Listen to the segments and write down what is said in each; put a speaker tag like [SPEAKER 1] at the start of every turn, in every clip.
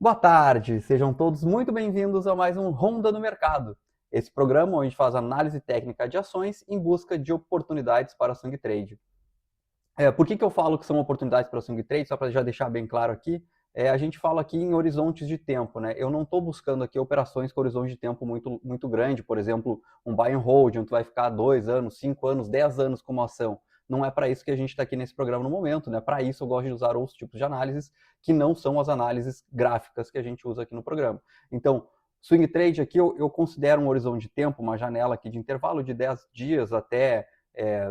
[SPEAKER 1] Boa tarde, sejam todos muito bem-vindos a mais um Ronda no Mercado. Esse programa onde faz análise técnica de ações em busca de oportunidades para swing trade. Por que eu falo que são oportunidades para swing trade? Só para já deixar bem claro aqui, a gente fala aqui em horizontes de tempo, né? Eu não estou buscando aqui operações com horizonte de tempo muito grande, por exemplo, um buy and hold, onde tu vai ficar 2 anos, 5 anos, 10 anos com uma ação. Não é para isso que a gente está aqui nesse programa no momento, né? Para isso eu gosto de usar outros tipos de análises que não são as análises gráficas que a gente usa aqui no programa. Então, swing trade aqui eu considero um horizonte de tempo, uma janela aqui de intervalo de 10 dias até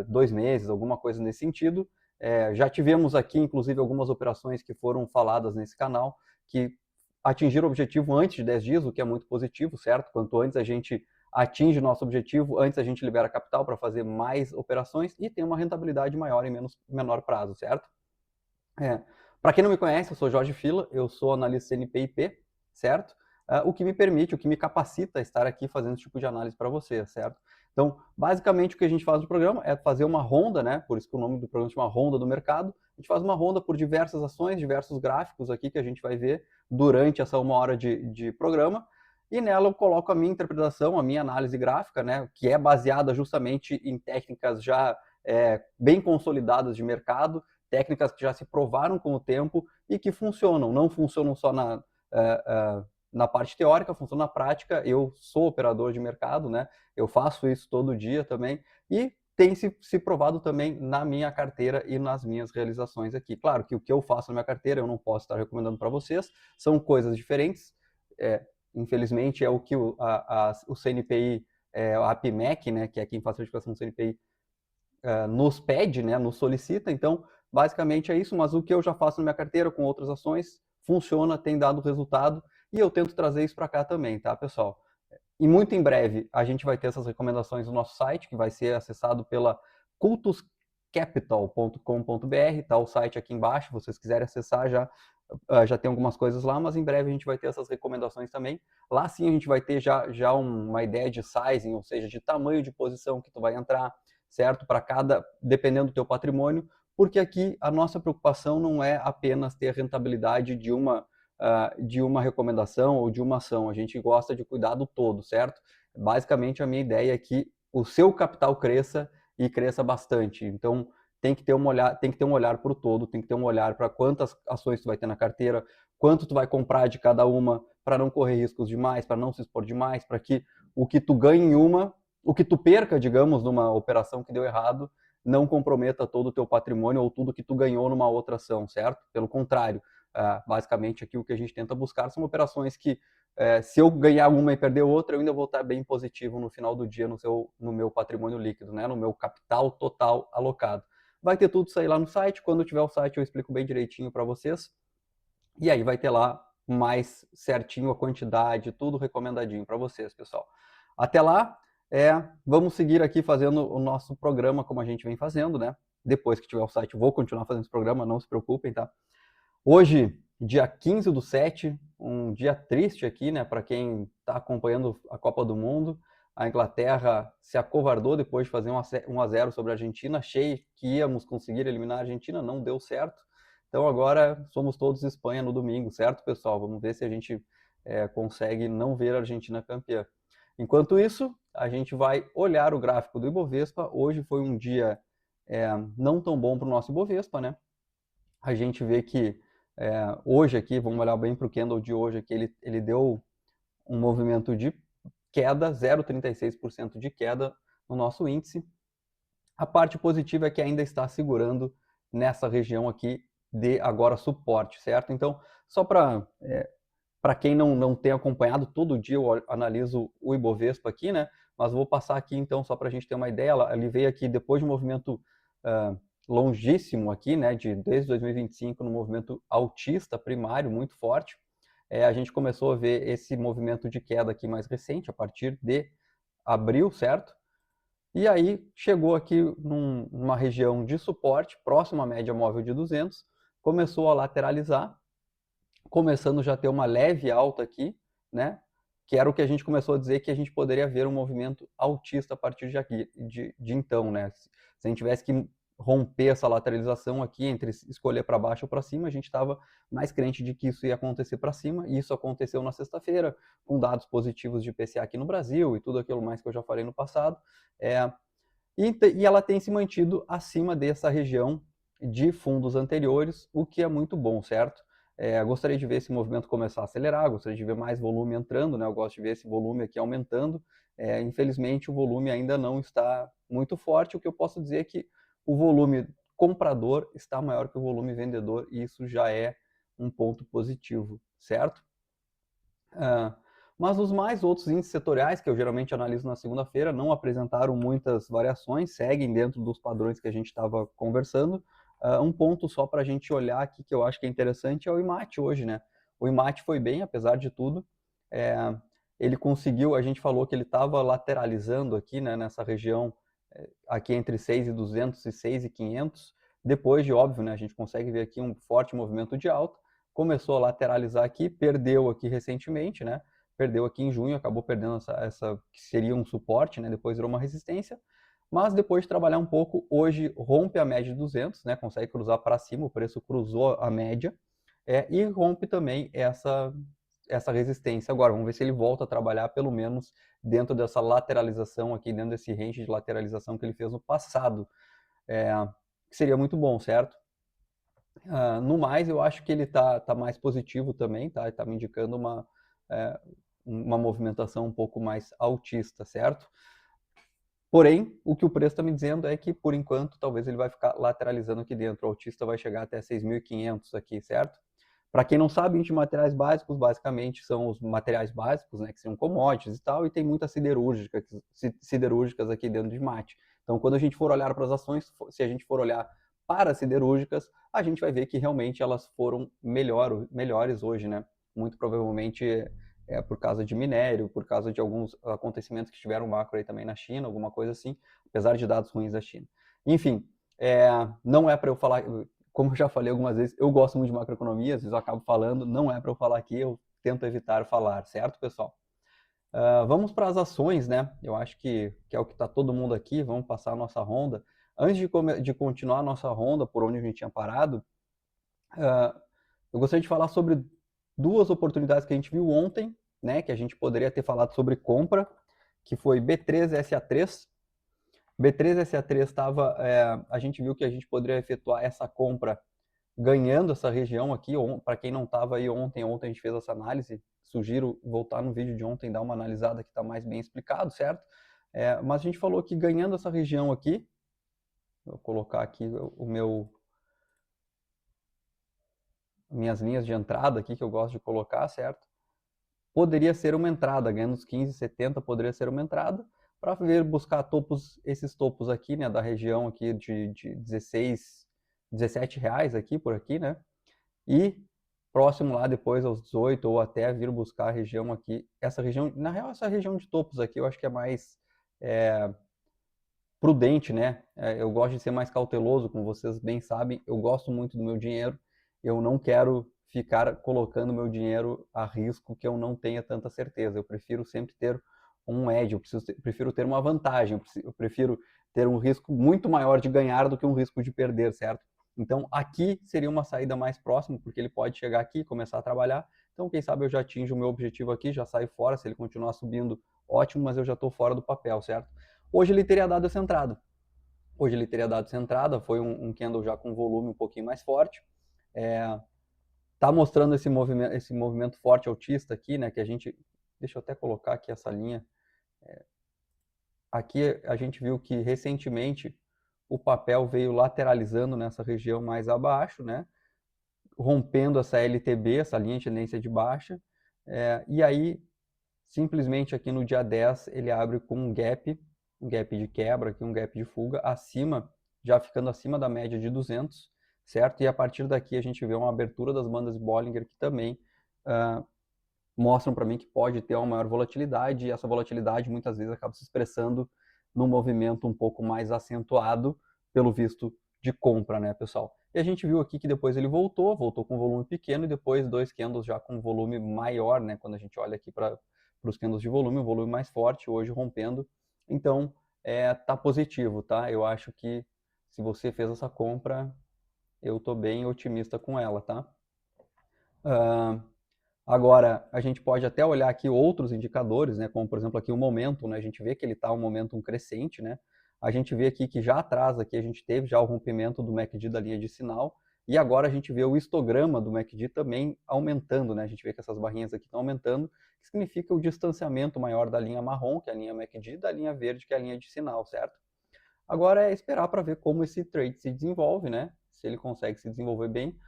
[SPEAKER 1] 2 meses, alguma coisa nesse sentido. Já tivemos aqui, inclusive, algumas operações que foram faladas nesse canal, que atingiram o objetivo antes de 10 dias, o que é muito positivo, certo? Quanto antes a gente atinge o nosso objetivo, antes a gente libera capital para fazer mais operações e tem uma rentabilidade maior em menor prazo, certo? Para quem não me conhece, eu sou Jorge Fila, eu sou analista CNPIP, certo? O que me permite, o que me capacita a estar aqui fazendo esse tipo de análise para você, certo? Então, basicamente, o que a gente faz no programa é fazer uma ronda, né? Por isso que o nome do programa se chama Ronda do Mercado. A gente faz uma ronda por diversas ações, diversos gráficos aqui que a gente vai ver durante essa 1 hora de programa. E nela eu coloco a minha interpretação, a minha análise gráfica, né? Que é baseada justamente em técnicas já bem consolidadas de mercado, técnicas que já se provaram com o tempo e que funcionam. Não funcionam só na parte teórica, funcionam na prática. Eu sou operador de mercado, né? Eu faço isso todo dia também e tem se provado também na minha carteira e nas minhas realizações aqui. Claro que o que eu faço na minha carteira eu não posso estar recomendando para vocês, são coisas diferentes. Infelizmente é o que o CNPI, a APMEC, né, que é quem faz a certificação do CNPI, nos pede, né, nos solicita. Então, basicamente é isso, mas o que eu já faço na minha carteira com outras ações funciona, tem dado resultado e eu tento trazer isso para cá também, tá, pessoal? E muito em breve a gente vai ter essas recomendações no nosso site, que vai ser acessado pela cultuscapital.com.br, tá o site aqui embaixo, se vocês quiserem acessar já tem algumas coisas lá, mas em breve a gente vai ter essas recomendações também. Lá sim a gente vai ter já uma ideia de sizing, ou seja, de tamanho de posição que tu vai entrar, certo? Para cada, dependendo do teu patrimônio, porque aqui a nossa preocupação não é apenas ter a rentabilidade de uma recomendação ou de uma ação, a gente gosta de cuidar do todo, certo? Basicamente a minha ideia é que o seu capital cresça e cresça bastante. Então, tem que ter um olhar para o todo, tem que ter um olhar para quantas ações tu vai ter na carteira, quanto tu vai comprar de cada uma, para não correr riscos demais, para não se expor demais, para que o que tu ganhe em uma, o que tu perca, digamos, numa operação que deu errado, não comprometa todo o teu patrimônio ou tudo que tu ganhou numa outra ação, certo? Pelo contrário, basicamente aqui o que a gente tenta buscar são operações que, se eu ganhar uma e perder outra, eu ainda vou estar bem positivo no final do dia no meu patrimônio líquido, né? No meu capital total alocado. Vai ter tudo isso aí lá no site. Quando tiver o site, eu explico bem direitinho para vocês. E aí vai ter lá mais certinho a quantidade, tudo recomendadinho para vocês, pessoal. Até lá, vamos seguir aqui fazendo o nosso programa como a gente vem fazendo, né? Depois que tiver o site, vou continuar fazendo esse programa, não se preocupem, tá? Hoje, dia 15/7, um dia triste aqui, né, para quem está acompanhando a Copa do Mundo. A Inglaterra se acovardou depois de fazer 1-0 sobre a Argentina. Achei que íamos conseguir eliminar a Argentina, não deu certo. Então agora somos todos Espanha no domingo, certo, pessoal? Vamos ver se a gente consegue não ver a Argentina campeã. Enquanto isso, a gente vai olhar o gráfico do Ibovespa. Hoje foi um dia não tão bom para o nosso Ibovespa, né? A gente vê que hoje aqui, vamos olhar bem para o candle de hoje aqui, ele deu um movimento de queda, 0,36% de queda no nosso índice. A parte positiva é que ainda está segurando nessa região aqui de agora suporte, certo? Então, só para quem não tem acompanhado, todo dia eu analiso o Ibovespa aqui, né? Mas vou passar aqui então só para a gente ter uma ideia. Ele veio aqui depois de um movimento longíssimo aqui, né? Desde 2025, no movimento altista primário muito forte. A gente começou a ver esse movimento de queda aqui mais recente, a partir de abril, certo? E aí chegou aqui numa região de suporte, próximo à média móvel de 200, começou a lateralizar, começando já a ter uma leve alta aqui, né? Que era o que a gente começou a dizer que a gente poderia ver um movimento altista a partir de aqui, de então, né? Se a gente tivesse que romper essa lateralização aqui entre escolher para baixo ou para cima, a gente estava mais crente de que isso ia acontecer para cima, e isso aconteceu na sexta-feira, com dados positivos de IPCA aqui no Brasil e tudo aquilo mais que eu já falei no passado, e ela tem se mantido acima dessa região de fundos anteriores, o que é muito bom, certo? Gostaria de ver esse movimento começar a acelerar, gostaria de ver mais volume entrando, né? Eu gosto de ver esse volume aqui aumentando. Infelizmente, o volume ainda não está muito forte. O que eu posso dizer é que o volume comprador está maior que o volume vendedor, e isso já é um ponto positivo, certo? Mas os mais outros índices setoriais, que eu geralmente analiso na segunda-feira, não apresentaram muitas variações, seguem dentro dos padrões que a gente estava conversando. Um ponto só para a gente olhar aqui que eu acho que é interessante é o IMAT hoje, né? O IMAT foi bem, apesar de tudo. Ele conseguiu, a gente falou que ele estava lateralizando aqui, né, nessa região, aqui entre 6.200 e 6.500. Depois de, óbvio, né, a gente consegue ver aqui um forte movimento de alta. Começou a lateralizar aqui, perdeu aqui recentemente, né? Perdeu aqui em junho, acabou perdendo essa que seria um suporte, né? Depois virou uma resistência. Mas depois de trabalhar um pouco, hoje rompe a média de 200, né? Consegue cruzar para cima, o preço cruzou a média, e rompe também essa resistência. Agora, vamos ver se ele volta a trabalhar pelo menos dentro dessa lateralização aqui, dentro desse range de lateralização que ele fez no passado, que seria muito bom, certo? No mais, eu acho que ele tá mais positivo também, tá? Ele tá me indicando uma movimentação um pouco mais altista, certo? Porém, o que o preço está me dizendo é que, por enquanto, talvez ele vai ficar lateralizando aqui dentro. O altista vai chegar até 6.500 aqui, certo? Para quem não sabe, de materiais básicos, basicamente, são os materiais básicos, né, que são commodities e tal, e tem muitas siderúrgicas aqui dentro de mate. Então, quando a gente for olhar para as ações, se a gente for olhar para siderúrgicas, a gente vai ver que realmente elas foram melhores hoje, né? Muito provavelmente por causa de minério, por causa de alguns acontecimentos que tiveram macro aí também na China, alguma coisa assim, apesar de dados ruins da China. Enfim, não é para eu falar, como eu já falei algumas vezes, eu gosto muito de macroeconomia, às vezes eu acabo falando, não é para eu falar aqui, eu tento evitar falar, certo, pessoal? Vamos para as ações, né? Eu acho que é o que está todo mundo aqui, vamos passar a nossa ronda. Antes de continuar a nossa ronda, por onde a gente tinha parado, eu gostaria de falar sobre duas oportunidades que a gente viu ontem, né? Que a gente poderia ter falado sobre compra, que foi B3SA3. B3SA3 estava, a gente viu que a gente poderia efetuar essa compra ganhando essa região aqui. Para quem não estava aí ontem a gente fez essa análise. Sugiro voltar no vídeo de ontem, dar uma analisada que está mais bem explicado, certo? Mas a gente falou que ganhando essa região aqui, vou colocar aqui minhas linhas de entrada aqui que eu gosto de colocar, certo? Poderia ser uma entrada, ganhando os 15,70 poderia ser uma entrada, para ver buscar esses topos aqui, né, da região aqui de 16, 17 reais aqui, por aqui, né? E próximo lá depois aos 18 ou até vir buscar a região aqui, essa região, na real essa região de topos aqui eu acho que é mais prudente, né? Eu gosto de ser mais cauteloso, como vocês bem sabem, eu gosto muito do meu dinheiro, eu não quero ficar colocando meu dinheiro a risco que eu não tenha tanta certeza. Eu prefiro sempre ter um edge, prefiro ter uma vantagem, eu prefiro ter um risco muito maior de ganhar do que um risco de perder, certo? Então aqui seria uma saída mais próxima, porque ele pode chegar aqui e começar a trabalhar. Então quem sabe eu já atinjo o meu objetivo aqui, já saio fora, se ele continuar subindo, ótimo, mas eu já estou fora do papel, certo? Hoje ele teria dado essa entrada. Hoje ele teria dado essa entrada, foi um candle já com volume um pouquinho mais forte. Tá mostrando esse movimento forte altista aqui, né, que a gente... Deixa eu até colocar aqui essa linha. Aqui a gente viu que recentemente o papel veio lateralizando nessa região mais abaixo, né, rompendo essa LTB, essa linha de tendência de baixa, e aí simplesmente aqui no dia 10 ele abre com um gap de quebra, aqui, um gap de fuga, acima, já ficando acima da média de 200, certo? E a partir daqui a gente vê uma abertura das bandas de Bollinger que também mostram para mim que pode ter uma maior volatilidade, e essa volatilidade muitas vezes acaba se expressando num movimento um pouco mais acentuado, pelo visto de compra, né, pessoal? E a gente viu aqui que depois ele voltou com volume pequeno, e depois dois candles já com volume maior, né, quando a gente olha aqui para os candles de volume, um volume mais forte, hoje rompendo. Então, tá positivo, tá? Eu acho que se você fez essa compra, eu estou bem otimista com ela, tá? Agora, a gente pode até olhar aqui outros indicadores, né, como por exemplo aqui o momento, né, a gente vê que ele está um momentum crescente, né, a gente vê aqui que já atrás aqui a gente teve já o rompimento do MACD da linha de sinal, e agora a gente vê o histograma do MACD também aumentando, né, a gente vê que essas barrinhas aqui estão aumentando, que significa o distanciamento maior da linha marrom, que é a linha MACD, da linha verde, que é a linha de sinal, certo? Agora é esperar para ver como esse trade se desenvolve, né? Se ele consegue se desenvolver bem.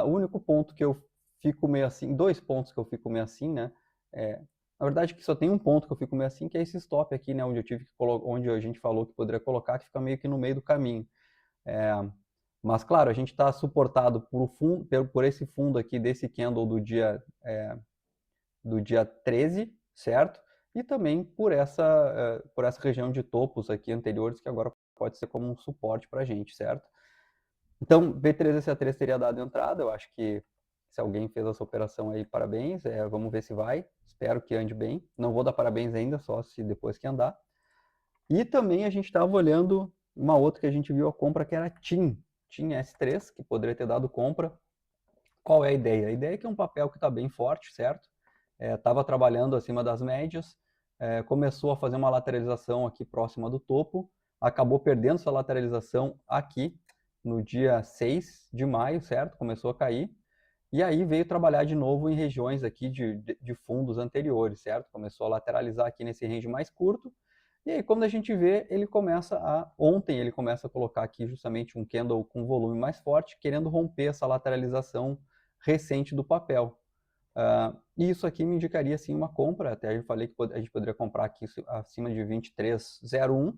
[SPEAKER 1] O único ponto que eu fico meio assim, dois pontos que eu fico meio assim, né? Na verdade, que só tem um ponto que eu fico meio assim, que é esse stop aqui, né? Onde eu tive que onde a gente falou que poderia colocar, que fica meio que no meio do caminho. Mas claro, a gente está suportado por esse fundo aqui desse candle do dia 13, certo? E também por essa região de topos aqui anteriores, que agora pode ser como um suporte para a gente, certo? Então, B3SA3 teria dado entrada, eu acho que se alguém fez essa operação aí, parabéns, vamos ver se vai, espero que ande bem, não vou dar parabéns ainda, só se depois que andar. E também a gente estava olhando uma outra que a gente viu a compra, que era TIM S3, que poderia ter dado compra. Qual é a ideia? A ideia é que é um papel que está bem forte, certo? Estava trabalhando acima das médias, começou a fazer uma lateralização aqui próxima do topo, acabou perdendo essa lateralização aqui no dia 6 de maio, certo? Começou a cair, e aí veio trabalhar de novo em regiões aqui de fundos anteriores, certo? Começou a lateralizar aqui nesse range mais curto, e aí quando a gente vê, ontem ele começa a colocar aqui justamente um candle com volume mais forte, querendo romper essa lateralização recente do papel. E isso aqui me indicaria sim uma compra, até eu falei que a gente poderia comprar aqui acima de 23,01,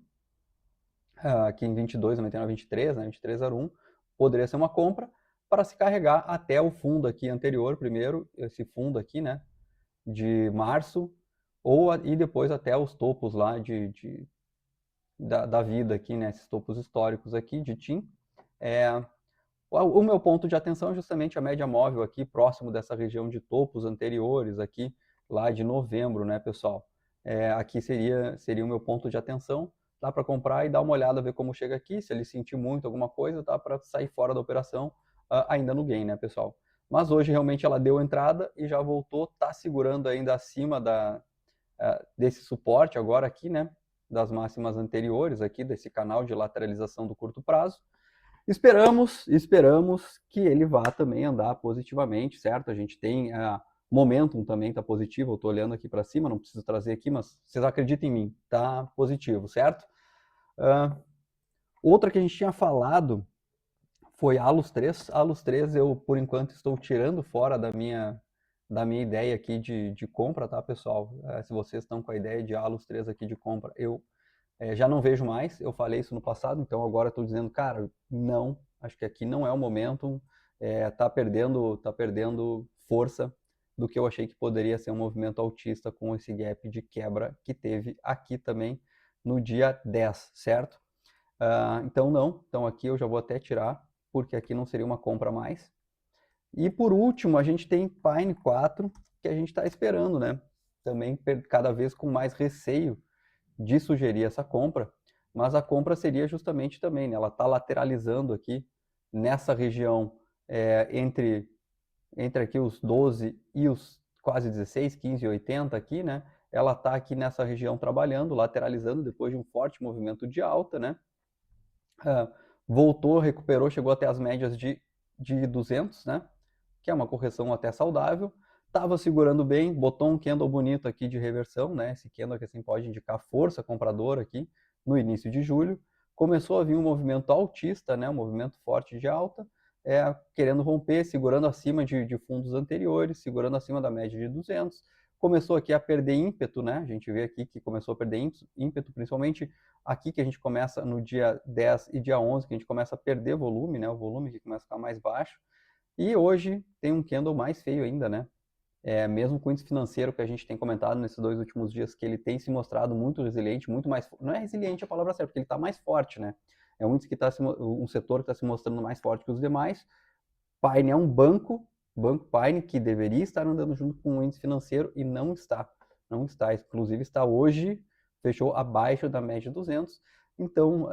[SPEAKER 1] aqui em 22, 99, 23, né, 23,01, poderia ser uma compra para se carregar até o fundo aqui anterior, primeiro, esse fundo aqui, né, de março, e depois até os topos lá da vida aqui, né, esses topos históricos aqui de TIM. O meu ponto de atenção é justamente a média móvel aqui, próximo dessa região de topos anteriores aqui, lá de novembro, né, pessoal? Aqui seria o meu ponto de atenção. Dá para comprar e dar uma olhada, ver como chega aqui. Se ele sentir muito alguma coisa, dá para sair fora da operação ainda no gain, né, pessoal? Mas hoje realmente ela deu entrada e já voltou, tá segurando ainda acima desse suporte agora aqui, né, das máximas anteriores aqui, desse canal de lateralização do curto prazo. Esperamos que ele vá também andar positivamente, certo? A gente tem momentum também está positivo, eu estou olhando aqui para cima, não preciso trazer aqui, mas vocês acreditam em mim, tá positivo, certo? Outra que a gente tinha falado foi Alus 3. Alus 3 eu, por enquanto, estou tirando fora da minha ideia aqui de compra, tá, pessoal? Se vocês estão com a ideia de Alus 3 aqui de compra, eu já não vejo mais, eu falei isso no passado, então agora estou dizendo, cara, não, acho que aqui não é o momento, tá perdendo força do que eu achei que poderia ser um movimento altista com esse gap de quebra que teve aqui também no dia 10, certo? Então não, então aqui eu já vou até tirar, porque aqui não seria uma compra mais. E por último, a gente tem Pine 4, que a gente está esperando, né? Também cada vez com mais receio de sugerir essa compra, mas a compra seria justamente também, né? Ela está lateralizando aqui nessa região entre aqui os 12 e os quase 16, 15,80 aqui, né? Ela está aqui nessa região trabalhando, lateralizando depois de um forte movimento de alta, né? Voltou, recuperou, chegou até as médias de 200, né? Que é uma correção até saudável. Estava segurando bem, botou um candle bonito aqui de reversão, né? Esse candle que assim pode indicar força compradora aqui no início de julho. Começou a vir um movimento altista, né? Um movimento forte de alta, querendo romper, segurando acima de fundos anteriores, segurando acima da média de 200. Começou aqui a perder ímpeto, né? A gente vê aqui que começou a perder ímpeto, principalmente aqui que a gente começa no dia 10 e dia 11, que a gente começa a perder volume, né? O volume que começa a ficar mais baixo. E hoje tem um candle mais feio ainda, né? Mesmo com o índice financeiro que a gente tem comentado nesses 2 últimos dias, que ele tem se mostrado muito resiliente, muito mais... Não é resiliente a palavra certa, porque ele está mais forte, né? É um índice que um setor que está se mostrando mais forte que os demais. Pine é um banco Pine, que deveria estar andando junto com o índice financeiro e não está. Não está. Inclusive está hoje, fechou abaixo da média de 200. Então,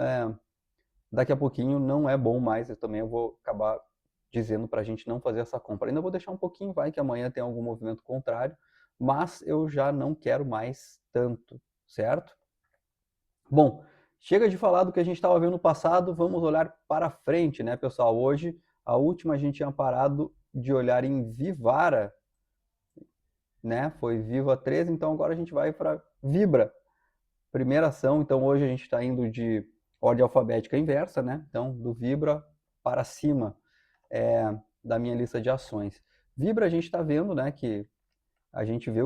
[SPEAKER 1] daqui a pouquinho não é bom mais, eu vou acabar dizendo para a gente não fazer essa compra. Ainda vou deixar um pouquinho, vai que amanhã tem algum movimento contrário, mas eu já não quero mais tanto, certo? Bom, chega de falar do que a gente estava vendo no passado, vamos olhar para frente, né, pessoal? Hoje, a última a gente tinha parado de olhar em Vivara, né? Foi Viva 13, então agora a gente vai para Vibra. Primeira ação, então hoje a gente está indo de ordem alfabética inversa, né? Então, do Vibra para cima da minha lista de ações. Vibra a gente está vendo, né, que a gente vê,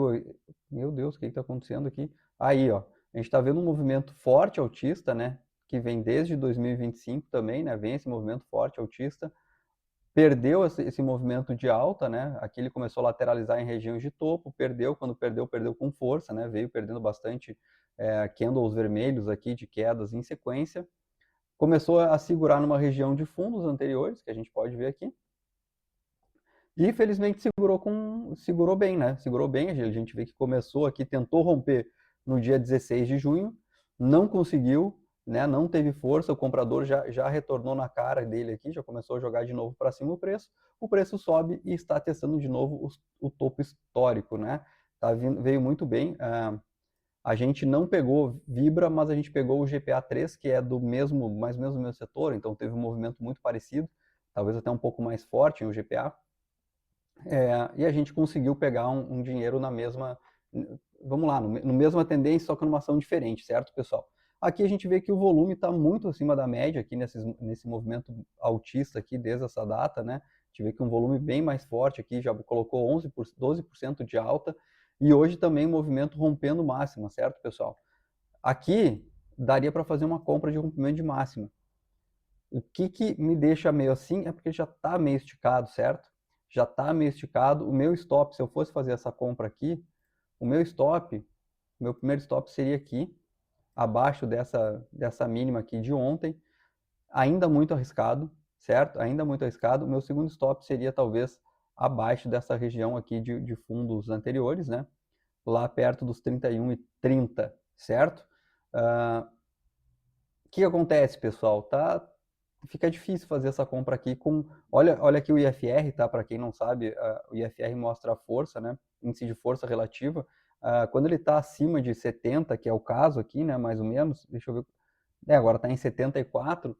[SPEAKER 1] meu Deus, o que está acontecendo aqui? Aí, ó, a gente está vendo um movimento forte altista, né, que vem desde 2025 também, né, vem esse movimento forte altista, perdeu esse movimento de alta, né, aqui ele começou a lateralizar em regiões de topo, perdeu, quando perdeu, perdeu com força, né, veio perdendo bastante candles vermelhos aqui de quedas em sequência, começou a segurar numa região de fundos anteriores, que a gente pode ver aqui, e felizmente segurou bem, né? Segurou bem, a gente vê que começou aqui, tentou romper no dia 16 de junho, não conseguiu, né? Não teve força, o comprador já retornou na cara dele aqui, já começou a jogar de novo para cima o preço sobe e está testando de novo o topo histórico, né? Veio muito bem. A gente não pegou Vibra, mas a gente pegou o GPA3, que é do mesmo, mais ou menos do mesmo setor, então teve um movimento muito parecido, talvez até um pouco mais forte em o GPA. E a gente conseguiu pegar um dinheiro na mesma, vamos lá, no mesma tendência, só que numa ação diferente, certo, pessoal? Aqui a gente vê que o volume está muito acima da média aqui nesse movimento altista aqui desde essa data, né? A gente vê que um volume bem mais forte aqui, já colocou 12% de alta, e hoje também um movimento rompendo máxima, certo, pessoal? Aqui daria para fazer uma compra de rompimento de máxima. O que me deixa meio assim é porque já está meio esticado, certo? Já está meio esticado. O meu stop, se eu fosse fazer essa compra aqui, o meu primeiro stop seria aqui, abaixo dessa mínima aqui de ontem. Ainda muito arriscado, certo? Ainda muito arriscado. O meu segundo stop seria talvez abaixo dessa região aqui de fundos anteriores, né? Lá perto dos 31,30, certo? O que acontece, pessoal? Fica difícil fazer essa compra aqui com... Olha aqui o IFR, tá? Para quem não sabe, o IFR mostra a força, né? Índice de força relativa. Quando ele está acima de 70, que é o caso aqui, né? Mais ou menos, deixa eu ver... agora está em 74,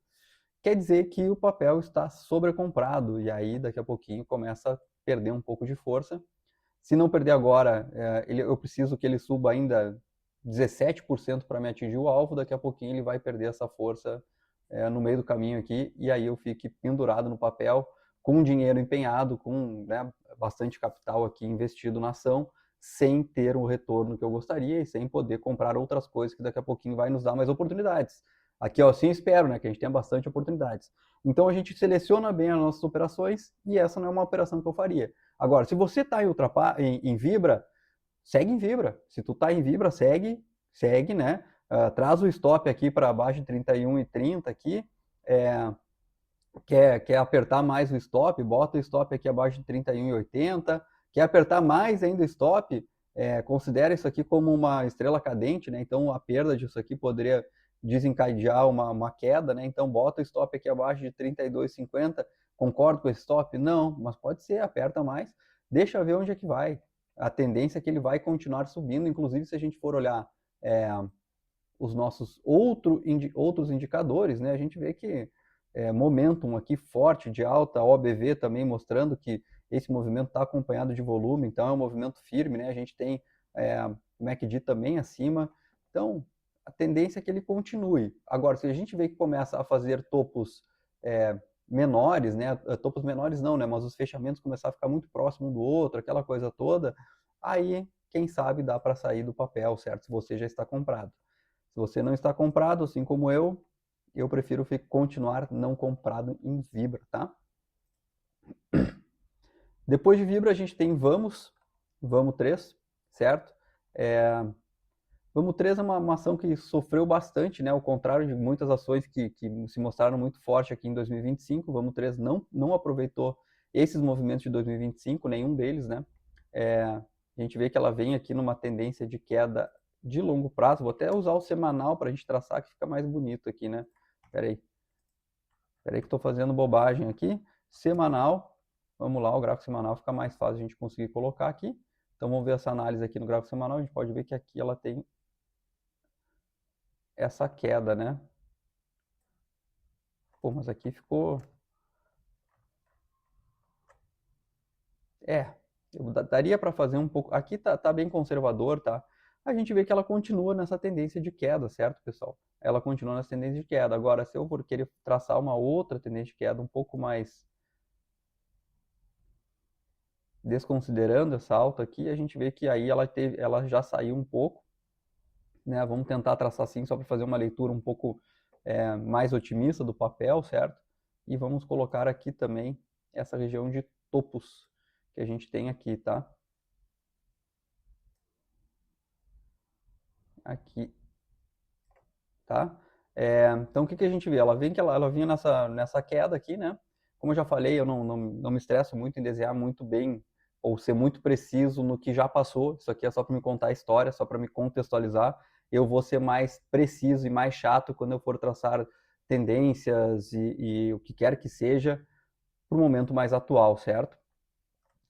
[SPEAKER 1] quer dizer que o papel está sobrecomprado, e aí daqui a pouquinho começa a perder um pouco de força. Se não perder agora, eu preciso que ele suba ainda 17% para me atingir o alvo, daqui a pouquinho ele vai perder essa força no meio do caminho aqui, e aí eu fique pendurado no papel, com dinheiro empenhado, com, né, bastante capital aqui investido na ação, sem ter o retorno que eu gostaria e sem poder comprar outras coisas que daqui a pouquinho vai nos dar mais oportunidades. Aqui, ó, assim espero, né, que a gente tenha bastante oportunidades. Então a gente seleciona bem as nossas operações e essa não é uma operação que eu faria. Agora, se você está em Vibra, segue em Vibra. Se tu está em Vibra, segue, né? Traz o stop aqui para baixo de 31,30 aqui. Quer apertar mais o stop, bota o stop aqui abaixo de 31,80. Quer apertar mais ainda o stop, considera isso aqui como uma estrela cadente, né? Então a perda disso aqui poderia desencadear uma queda, né? Então bota o stop aqui abaixo de 32,50. Concordo com esse stop? Não, mas pode ser, aperta mais, deixa ver onde é que vai. A tendência é que ele vai continuar subindo, inclusive se a gente for olhar os nossos outros indicadores, né? A gente vê que momentum aqui forte de alta, OBV também mostrando que esse movimento está acompanhado de volume, então é um movimento firme, né? A gente tem o MACD também acima, então a tendência é que ele continue. Agora, se a gente vê que começa a fazer topos menores, né? Topos menores não, né? Mas os fechamentos começar a ficar muito próximo um do outro, aquela coisa toda, aí, quem sabe, dá para sair do papel, certo? Se você já está comprado. Se você não está comprado, assim como eu prefiro continuar não comprado em Vibra, tá? Depois de Vibra, a gente tem Vamos 3, certo? Vamos 3 é uma ação que sofreu bastante, né? Ao contrário de muitas ações que se mostraram muito forte aqui em 2025, Vamos 3 não aproveitou esses movimentos de 2025, nenhum deles, né? A gente vê que ela vem aqui numa tendência de queda de longo prazo. Vou até usar o semanal para a gente traçar, que fica mais bonito aqui, né? Espera aí. Espera aí que estou fazendo bobagem aqui. Semanal, vamos lá, o gráfico semanal fica mais fácil a gente conseguir colocar aqui. Então vamos ver essa análise aqui no gráfico semanal, a gente pode ver que aqui ela tem essa queda, né? Pô, mas aqui ficou... daria para fazer um pouco... Aqui tá bem conservador, tá? A gente vê que ela continua nessa tendência de queda, certo, pessoal? Ela continua nessa tendência de queda. Agora, se eu for querer traçar uma outra tendência de queda um pouco mais... desconsiderando essa alta aqui, a gente vê que aí ela já saiu um pouco, né? Vamos tentar traçar assim, só para fazer uma leitura um pouco mais otimista do papel, certo? E vamos colocar aqui também essa região de topos que a gente tem aqui, tá? Aqui, tá? Então, o que a gente vê? Ela vem que ela vinha nessa queda aqui, né? Como eu já falei, eu não me estresso muito em desenhar muito bem ou ser muito preciso no que já passou. Isso aqui é só para me contar a história, só para me contextualizar. Eu vou ser mais preciso e mais chato quando eu for traçar tendências e o que quer que seja para o momento mais atual, certo?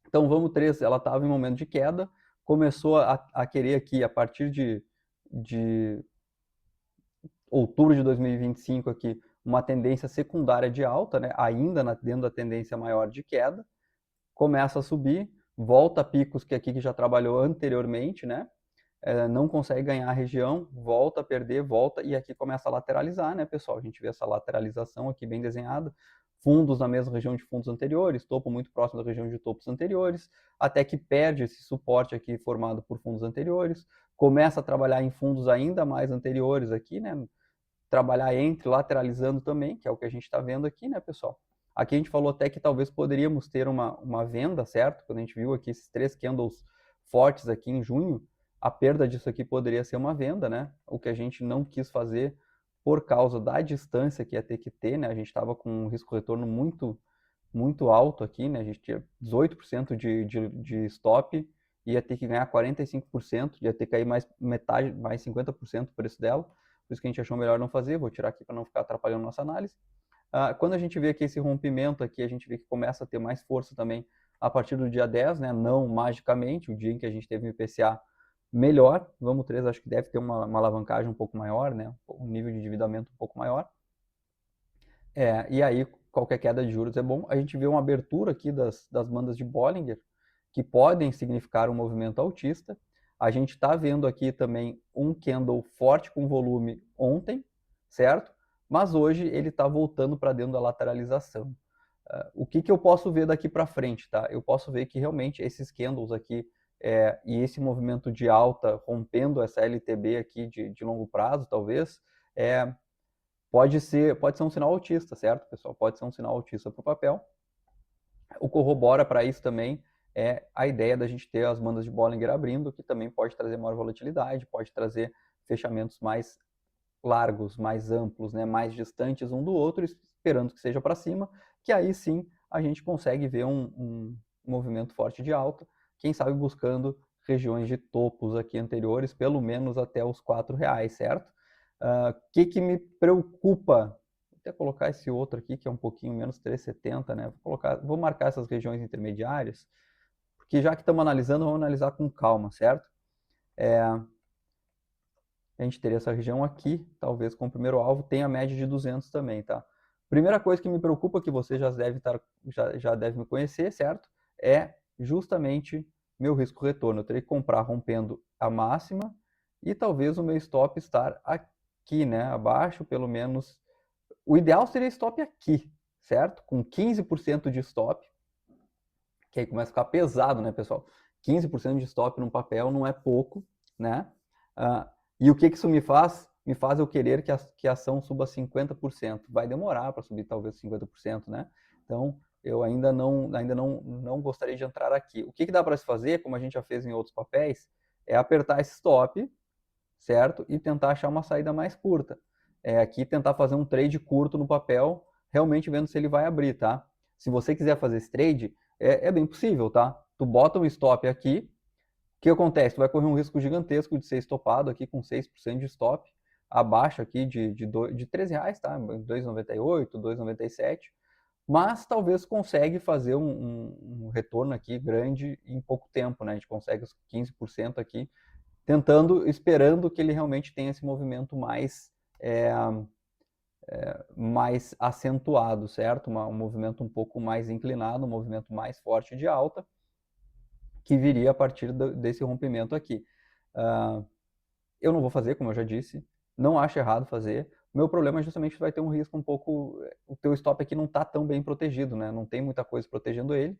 [SPEAKER 1] Então, vamos 3, ela estava em momento de queda, começou a querer aqui, a partir de outubro de 2025 aqui, uma tendência secundária de alta, né? Ainda dentro da tendência maior de queda, começa a subir, volta a picos que aqui que já trabalhou anteriormente, né? Não consegue ganhar a região, volta a perder, volta, e aqui começa a lateralizar, né, pessoal? A gente vê essa lateralização aqui bem desenhada, fundos na mesma região de fundos anteriores, topo muito próximo da região de topos anteriores, até que perde esse suporte aqui formado por fundos anteriores, começa a trabalhar em fundos ainda mais anteriores aqui, né? Trabalhar entre, lateralizando também, que é o que a gente está vendo aqui, né, pessoal? Aqui a gente falou até que talvez poderíamos ter uma venda, certo? Quando a gente viu aqui esses 3 candles fortes aqui em junho, a perda disso aqui poderia ser uma venda, né? O que a gente não quis fazer por causa da distância que ia ter que ter, né? A gente estava com um risco-retorno muito alto aqui, né? A gente tinha 18% de stop, ia ter que ganhar 45%, ia ter que cair mais metade, mais 50% o preço dela. Por isso que a gente achou melhor não fazer. Vou tirar aqui para não ficar atrapalhando nossa análise. Quando a gente vê aqui esse rompimento aqui, a gente vê que começa a ter mais força também a partir do dia 10, né? Não magicamente, o dia em que a gente teve um IPCA melhor. Vamos 3, acho que deve ter uma alavancagem um pouco maior, né? Um nível de endividamento um pouco maior. E aí, qualquer queda de juros é bom. A gente vê uma abertura aqui das bandas de Bollinger, que podem significar um movimento altista. A gente está vendo aqui também um candle forte com volume ontem, certo? Mas hoje ele está voltando para dentro da lateralização. O que eu posso ver daqui para frente, tá? Eu posso ver que realmente esses candles aqui e esse movimento de alta rompendo essa LTB aqui de longo prazo, talvez, pode ser um sinal autista, certo, pessoal? Pode ser um sinal autista para o papel. O corrobora para isso também é a ideia da gente ter as bandas de Bollinger abrindo, que também pode trazer maior volatilidade, pode trazer fechamentos mais largos, mais amplos, né, mais distantes um do outro, esperando que seja para cima, que aí sim a gente consegue ver um movimento forte de alta, quem sabe buscando regiões de topos aqui anteriores, pelo menos até os R$4, certo? Que me preocupa? Vou até colocar esse outro aqui, que é um pouquinho menos 3,70, né? Vou marcar essas regiões intermediárias, porque já que estamos analisando, vamos analisar com calma, certo? A gente teria essa região aqui, talvez com o primeiro alvo, tem a média de 200 também, tá? Primeira coisa que me preocupa, que você já deve me conhecer, certo? É justamente meu risco-retorno. Eu teria que comprar rompendo a máxima e talvez o meu stop estar aqui, né? Abaixo, pelo menos. O ideal seria stop aqui, certo? Com 15% de stop, que aí começa a ficar pesado, né, pessoal? 15% de stop num papel não é pouco, né? E o que isso me faz? Me faz eu querer que a ação suba 50%. Vai demorar para subir talvez 50%, né? Então, eu ainda não gostaria de entrar aqui. O que dá para se fazer, como a gente já fez em outros papéis, é apertar esse stop, certo? E tentar achar uma saída mais curta. Aqui tentar fazer um trade curto no papel, realmente vendo se ele vai abrir, tá? Se você quiser fazer esse trade, é bem possível, tá? Tu bota um stop aqui, o que acontece? Tu vai correr um risco gigantesco de ser estopado aqui com 6% de stop. abaixo aqui de R$ 13, tá? 2,98, 2,97, mas talvez consegue fazer um retorno aqui grande em pouco tempo, né? A gente consegue os 15% aqui, esperando que ele realmente tenha esse movimento mais acentuado, certo? Um movimento um pouco mais inclinado, um movimento mais forte de alta, que viria a partir desse rompimento aqui. Eu não vou fazer, como eu já disse, não acho errado fazer. O meu problema é justamente que vai ter um risco um pouco, o teu stop aqui não está tão bem protegido, né? Não tem muita coisa protegendo ele.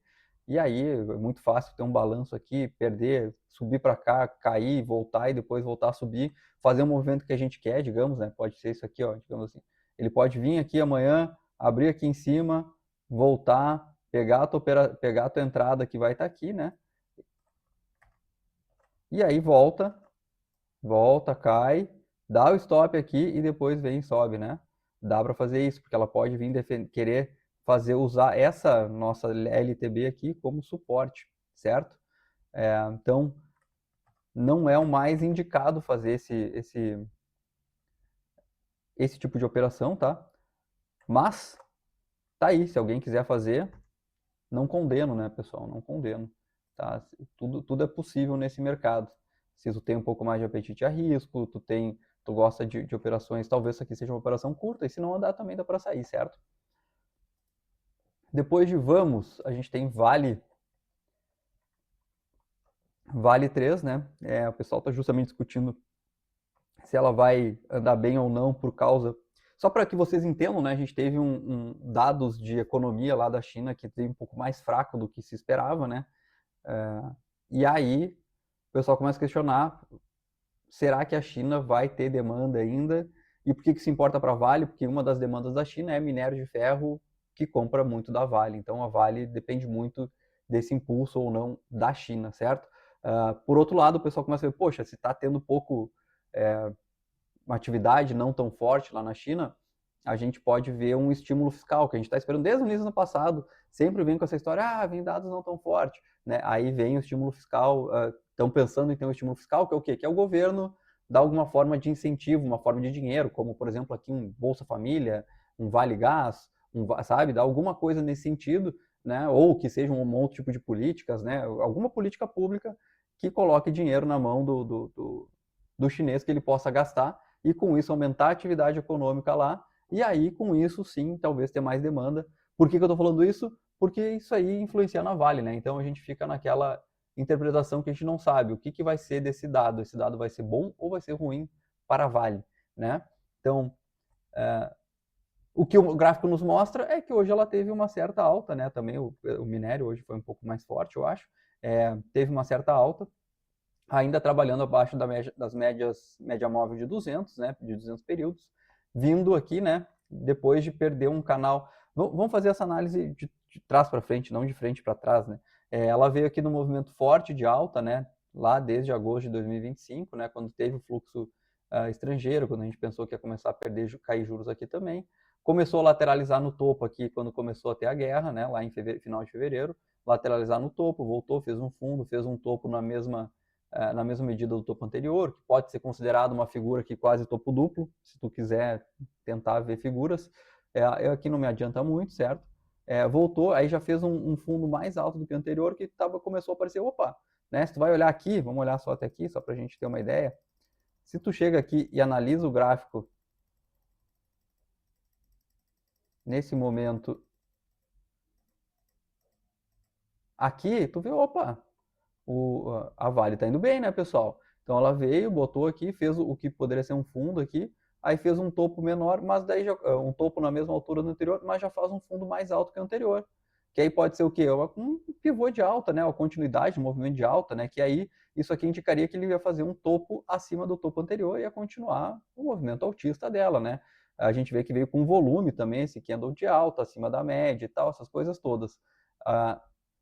[SPEAKER 1] E aí é muito fácil ter um balanço aqui, perder, subir para cá, cair, voltar e depois voltar a subir, fazer um movimento que a gente quer, digamos, né? Pode ser isso aqui, ó, digamos assim. Ele pode vir aqui amanhã, abrir aqui em cima, voltar, pegar a tua entrada que vai estar aqui, né? E aí volta, cai, dá o stop aqui e depois vem e sobe, né? Dá para fazer isso, porque ela pode vir querer usar essa nossa LTB aqui como suporte, certo? Então, não é o mais indicado fazer esse tipo de operação, tá? Mas, tá aí, se alguém quiser fazer, não condeno, né, pessoal? Não condeno, tá? Tudo é possível nesse mercado. Se tu tem um pouco mais de apetite a risco, tu gosta de operações, talvez isso aqui seja uma operação curta, e se não andar também dá para sair, certo? Depois de Vamos, a gente tem Vale 3, né? O pessoal está justamente discutindo se ela vai andar bem ou não por causa... Só para que vocês entendam, né? A gente teve dados de economia lá da China que teve um pouco mais fraco do que se esperava, né? E aí o pessoal começa a questionar, será que a China vai ter demanda ainda? E por que isso importa para a Vale? Porque uma das demandas da China é minério de ferro, que compra muito da Vale. Então a Vale depende muito desse impulso ou não da China, certo? Por outro lado, o pessoal começa a ver, poxa, se está tendo uma atividade não tão forte lá na China, a gente pode ver um estímulo fiscal, que a gente está esperando desde o início do passado, sempre vem com essa história, vem dados não tão fortes, né? Aí vem o estímulo fiscal, estão pensando em ter um estímulo fiscal, que é o quê? Que é o governo dar alguma forma de incentivo, uma forma de dinheiro, como, por exemplo, aqui um Bolsa Família, um Vale Gás, sabe? Dar alguma coisa nesse sentido, né? Ou que seja um outro tipo de políticas, né? Alguma política pública que coloque dinheiro na mão do chinês que ele possa gastar e com isso aumentar a atividade econômica lá, e aí com isso sim, talvez ter mais demanda. Por que eu estou falando isso? Porque isso aí influencia na Vale, né? Então a gente fica naquela interpretação que a gente não sabe o que vai ser desse dado. Esse dado vai ser bom ou vai ser ruim para a Vale, né? Então, o que o gráfico nos mostra é que hoje ela teve uma certa alta, né? Também o minério hoje foi um pouco mais forte, eu acho. Teve uma certa alta, ainda trabalhando abaixo das média móvel de 200, né, de 200 períodos, vindo aqui, né, depois de perder um canal. Vamos fazer essa análise de trás para frente, não de frente para trás, né? Ela veio aqui no movimento forte de alta, né, lá desde agosto de 2025, né, quando teve o fluxo estrangeiro, quando a gente pensou que ia começar a cair juros aqui também. Começou a lateralizar no topo aqui quando começou a ter a guerra, né, lá em final de fevereiro, lateralizar no topo, voltou, fez um fundo, fez um topo na mesma medida do topo anterior, que pode ser considerado uma figura que quase topo duplo, se tu quiser tentar ver figuras. Aqui não me adianta muito, certo? Voltou, aí já fez um fundo mais alto do que o anterior, que começou a aparecer, opa, né? Se tu vai olhar aqui, vamos olhar só até aqui, só para a gente ter uma ideia. Se tu chega aqui e analisa o gráfico nesse momento aqui, tu vê, opa, a Vale está indo bem, né, pessoal? Então ela veio, botou aqui, fez o que poderia ser um fundo aqui, aí fez um topo menor, mas daí já, um topo na mesma altura do anterior, mas já faz um fundo mais alto que o anterior. Que aí pode ser o quê? Um pivô de alta, né? Uma continuidade, um movimento de alta, né? Que aí isso aqui indicaria que ele ia fazer um topo acima do topo anterior e ia continuar o movimento altista dela, né? A gente vê que veio com volume também, esse candle de alta, acima da média e tal, essas coisas todas.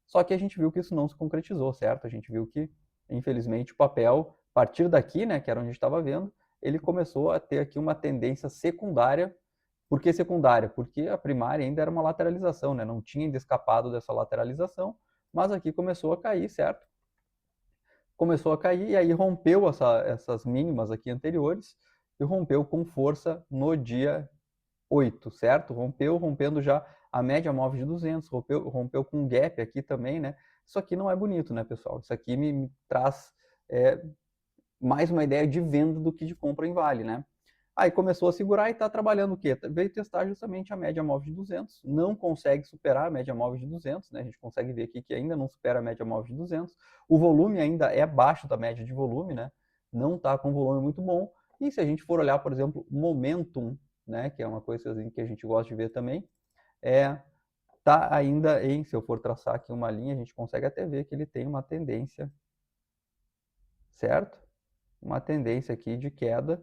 [SPEAKER 1] Só que a gente viu que isso não se concretizou, certo? A gente viu que, infelizmente, o papel, a partir daqui, né, que era onde a gente estava vendo, ele começou a ter aqui uma tendência secundária. Por que secundária? Porque a primária ainda era uma lateralização, né? Não tinha ainda escapado dessa lateralização, mas aqui começou a cair, certo? Começou a cair e aí rompeu essas mínimas aqui anteriores e rompeu com força no dia 8, certo? Rompendo já a média móvel de 200, rompeu com um gap aqui também, né? Isso aqui não é bonito, né, pessoal? Isso aqui me traz mais uma ideia de venda do que de compra em vale, né? Aí começou a segurar e está trabalhando o quê? Veio testar justamente a média móvel de 200, não consegue superar a média móvel de 200, né? A gente consegue ver aqui que ainda não supera a média móvel de 200. O volume ainda é abaixo da média de volume, né? Não está com volume muito bom. E se a gente for olhar, por exemplo, momentum, né? Que é uma coisa assim, que a gente gosta de ver também, tá ainda em, se eu for traçar aqui uma linha, a gente consegue até ver que ele tem uma tendência, certo? Uma tendência aqui de queda,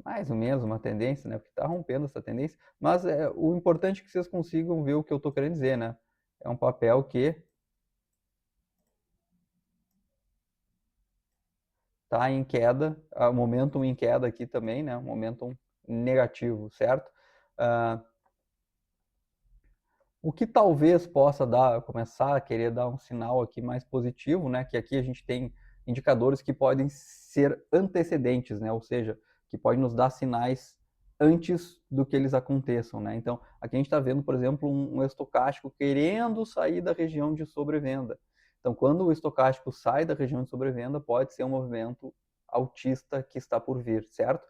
[SPEAKER 1] mais ou menos uma tendência, né? Porque está rompendo essa tendência. Mas o importante é que vocês consigam ver o que eu estou querendo dizer, né? É um papel que está em queda, momentum em queda aqui também, né? Momentum negativo, certo? O que talvez possa começar a querer dar um sinal aqui mais positivo, né? Que aqui a gente tem indicadores que podem ser antecedentes, né? Ou seja, que podem nos dar sinais antes do que eles aconteçam, né? Então, aqui a gente está vendo, por exemplo, um estocástico querendo sair da região de sobrevenda. Então, quando o estocástico sai da região de sobrevenda, pode ser um movimento altista que está por vir, certo?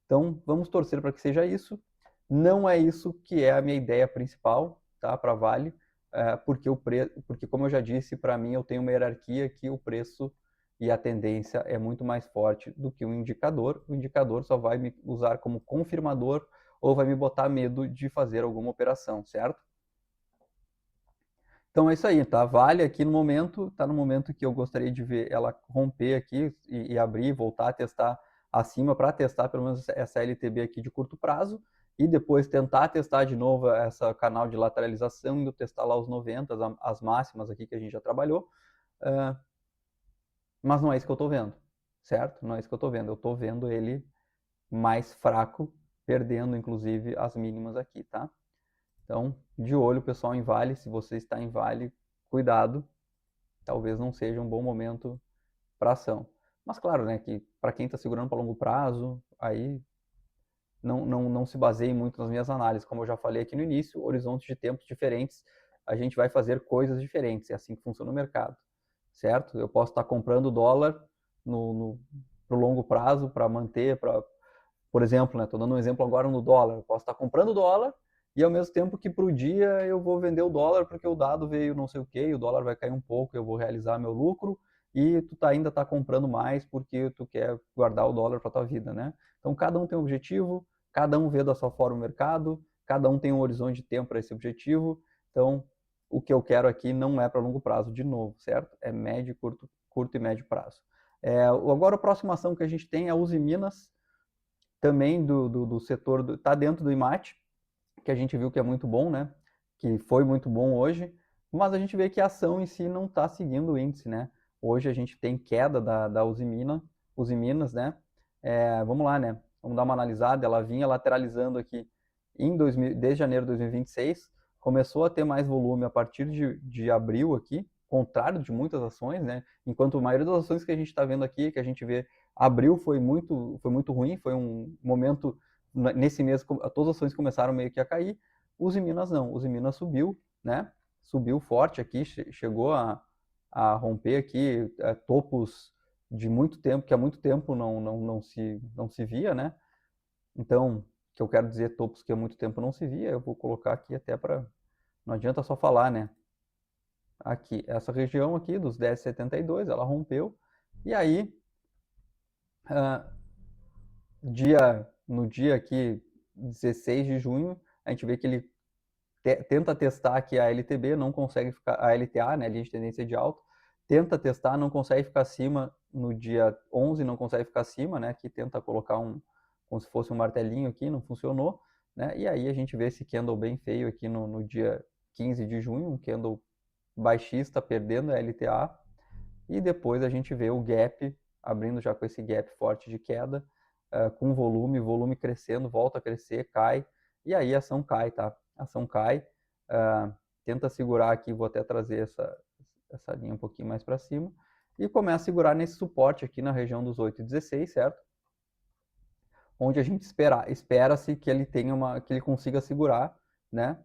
[SPEAKER 1] Então, vamos torcer para que seja isso. Não é isso que é a minha ideia principal, tá, para Vale, porque como eu já disse, para mim eu tenho uma hierarquia que o preço e a tendência é muito mais forte do que o indicador. O indicador só vai me usar como confirmador ou vai me botar medo de fazer alguma operação, certo? Então é isso aí, tá? Vale aqui no momento, tá no momento que eu gostaria de ver ela romper aqui e abrir, voltar a testar acima para testar pelo menos essa LTB aqui de curto prazo e depois tentar testar de novo essa canal de lateralização, indo testar lá os 90, as máximas aqui que a gente já trabalhou. Mas não é isso que eu estou vendo, certo? Não é isso que eu estou vendo. Eu estou vendo ele mais fraco, perdendo inclusive as mínimas aqui, tá? Então, de olho, pessoal, em Vale. Se você está em Vale, cuidado. Talvez não seja um bom momento para ação. Mas claro, né, que para quem está segurando para longo prazo, aí não se baseie muito nas minhas análises. Como eu já falei aqui no início, horizontes de tempos diferentes, a gente vai fazer coisas diferentes. É assim que funciona o mercado, certo? Eu posso estar comprando dólar pro longo prazo para manter, por exemplo, né, estou dando um exemplo agora no dólar. Eu posso estar comprando dólar e ao mesmo tempo que para o dia eu vou vender o dólar porque o dado veio não sei o que, o dólar vai cair um pouco, eu vou realizar meu lucro e tu ainda está comprando mais porque tu quer guardar o dólar para tua vida, né? Então cada um tem um objetivo, cada um vê da sua forma o mercado, cada um tem um horizonte de tempo para esse objetivo. Então o que eu quero aqui não é para longo prazo de novo, certo? É médio, curto e médio prazo. Agora a próxima ação que a gente tem é a Uzi Minas, também do setor, está dentro do IMAT, que a gente viu que é muito bom, né? Que foi muito bom hoje, mas a gente vê que a ação em si não está seguindo o índice, né? Hoje a gente tem queda da Uzi Minas, né? Vamos lá, né? Vamos dar uma analisada. Ela vinha lateralizando aqui desde janeiro de 2026, começou a ter mais volume a partir de abril aqui, contrário de muitas ações, né? Enquanto a maioria das ações que a gente está vendo aqui, que a gente vê, abril foi muito ruim, foi um momento nesse mês todas as ações começaram meio que a cair. Uzi Minas não, Uzi Minas subiu, né? Subiu forte aqui, chegou a romper aqui topos de muito tempo, que há muito tempo não se via, né? Então, que eu quero dizer topos que há muito tempo não se via, eu vou colocar aqui até para... Não adianta só falar, né? Aqui, essa região aqui dos 10,72, ela rompeu, e aí, no dia aqui, 16 de junho, a gente vê que ele tenta testar aqui a LTB, não consegue ficar, a LTA, né, linha de tendência de alta, tenta testar, não consegue ficar acima no dia 11, não consegue ficar acima, né, que tenta colocar como se fosse um martelinho aqui, não funcionou, né, e aí a gente vê esse candle bem feio aqui no dia 15 de junho, um candle baixista perdendo a LTA, e depois a gente vê o gap, abrindo já com esse gap forte de queda, com volume crescendo, volta a crescer, cai, e aí a ação cai, tá? A ação cai, tenta segurar aqui, vou até trazer essa linha um pouquinho mais para cima, e começa a segurar nesse suporte aqui na região dos 8,16, certo? onde a gente espera-se que ele tenha que ele consiga segurar, né?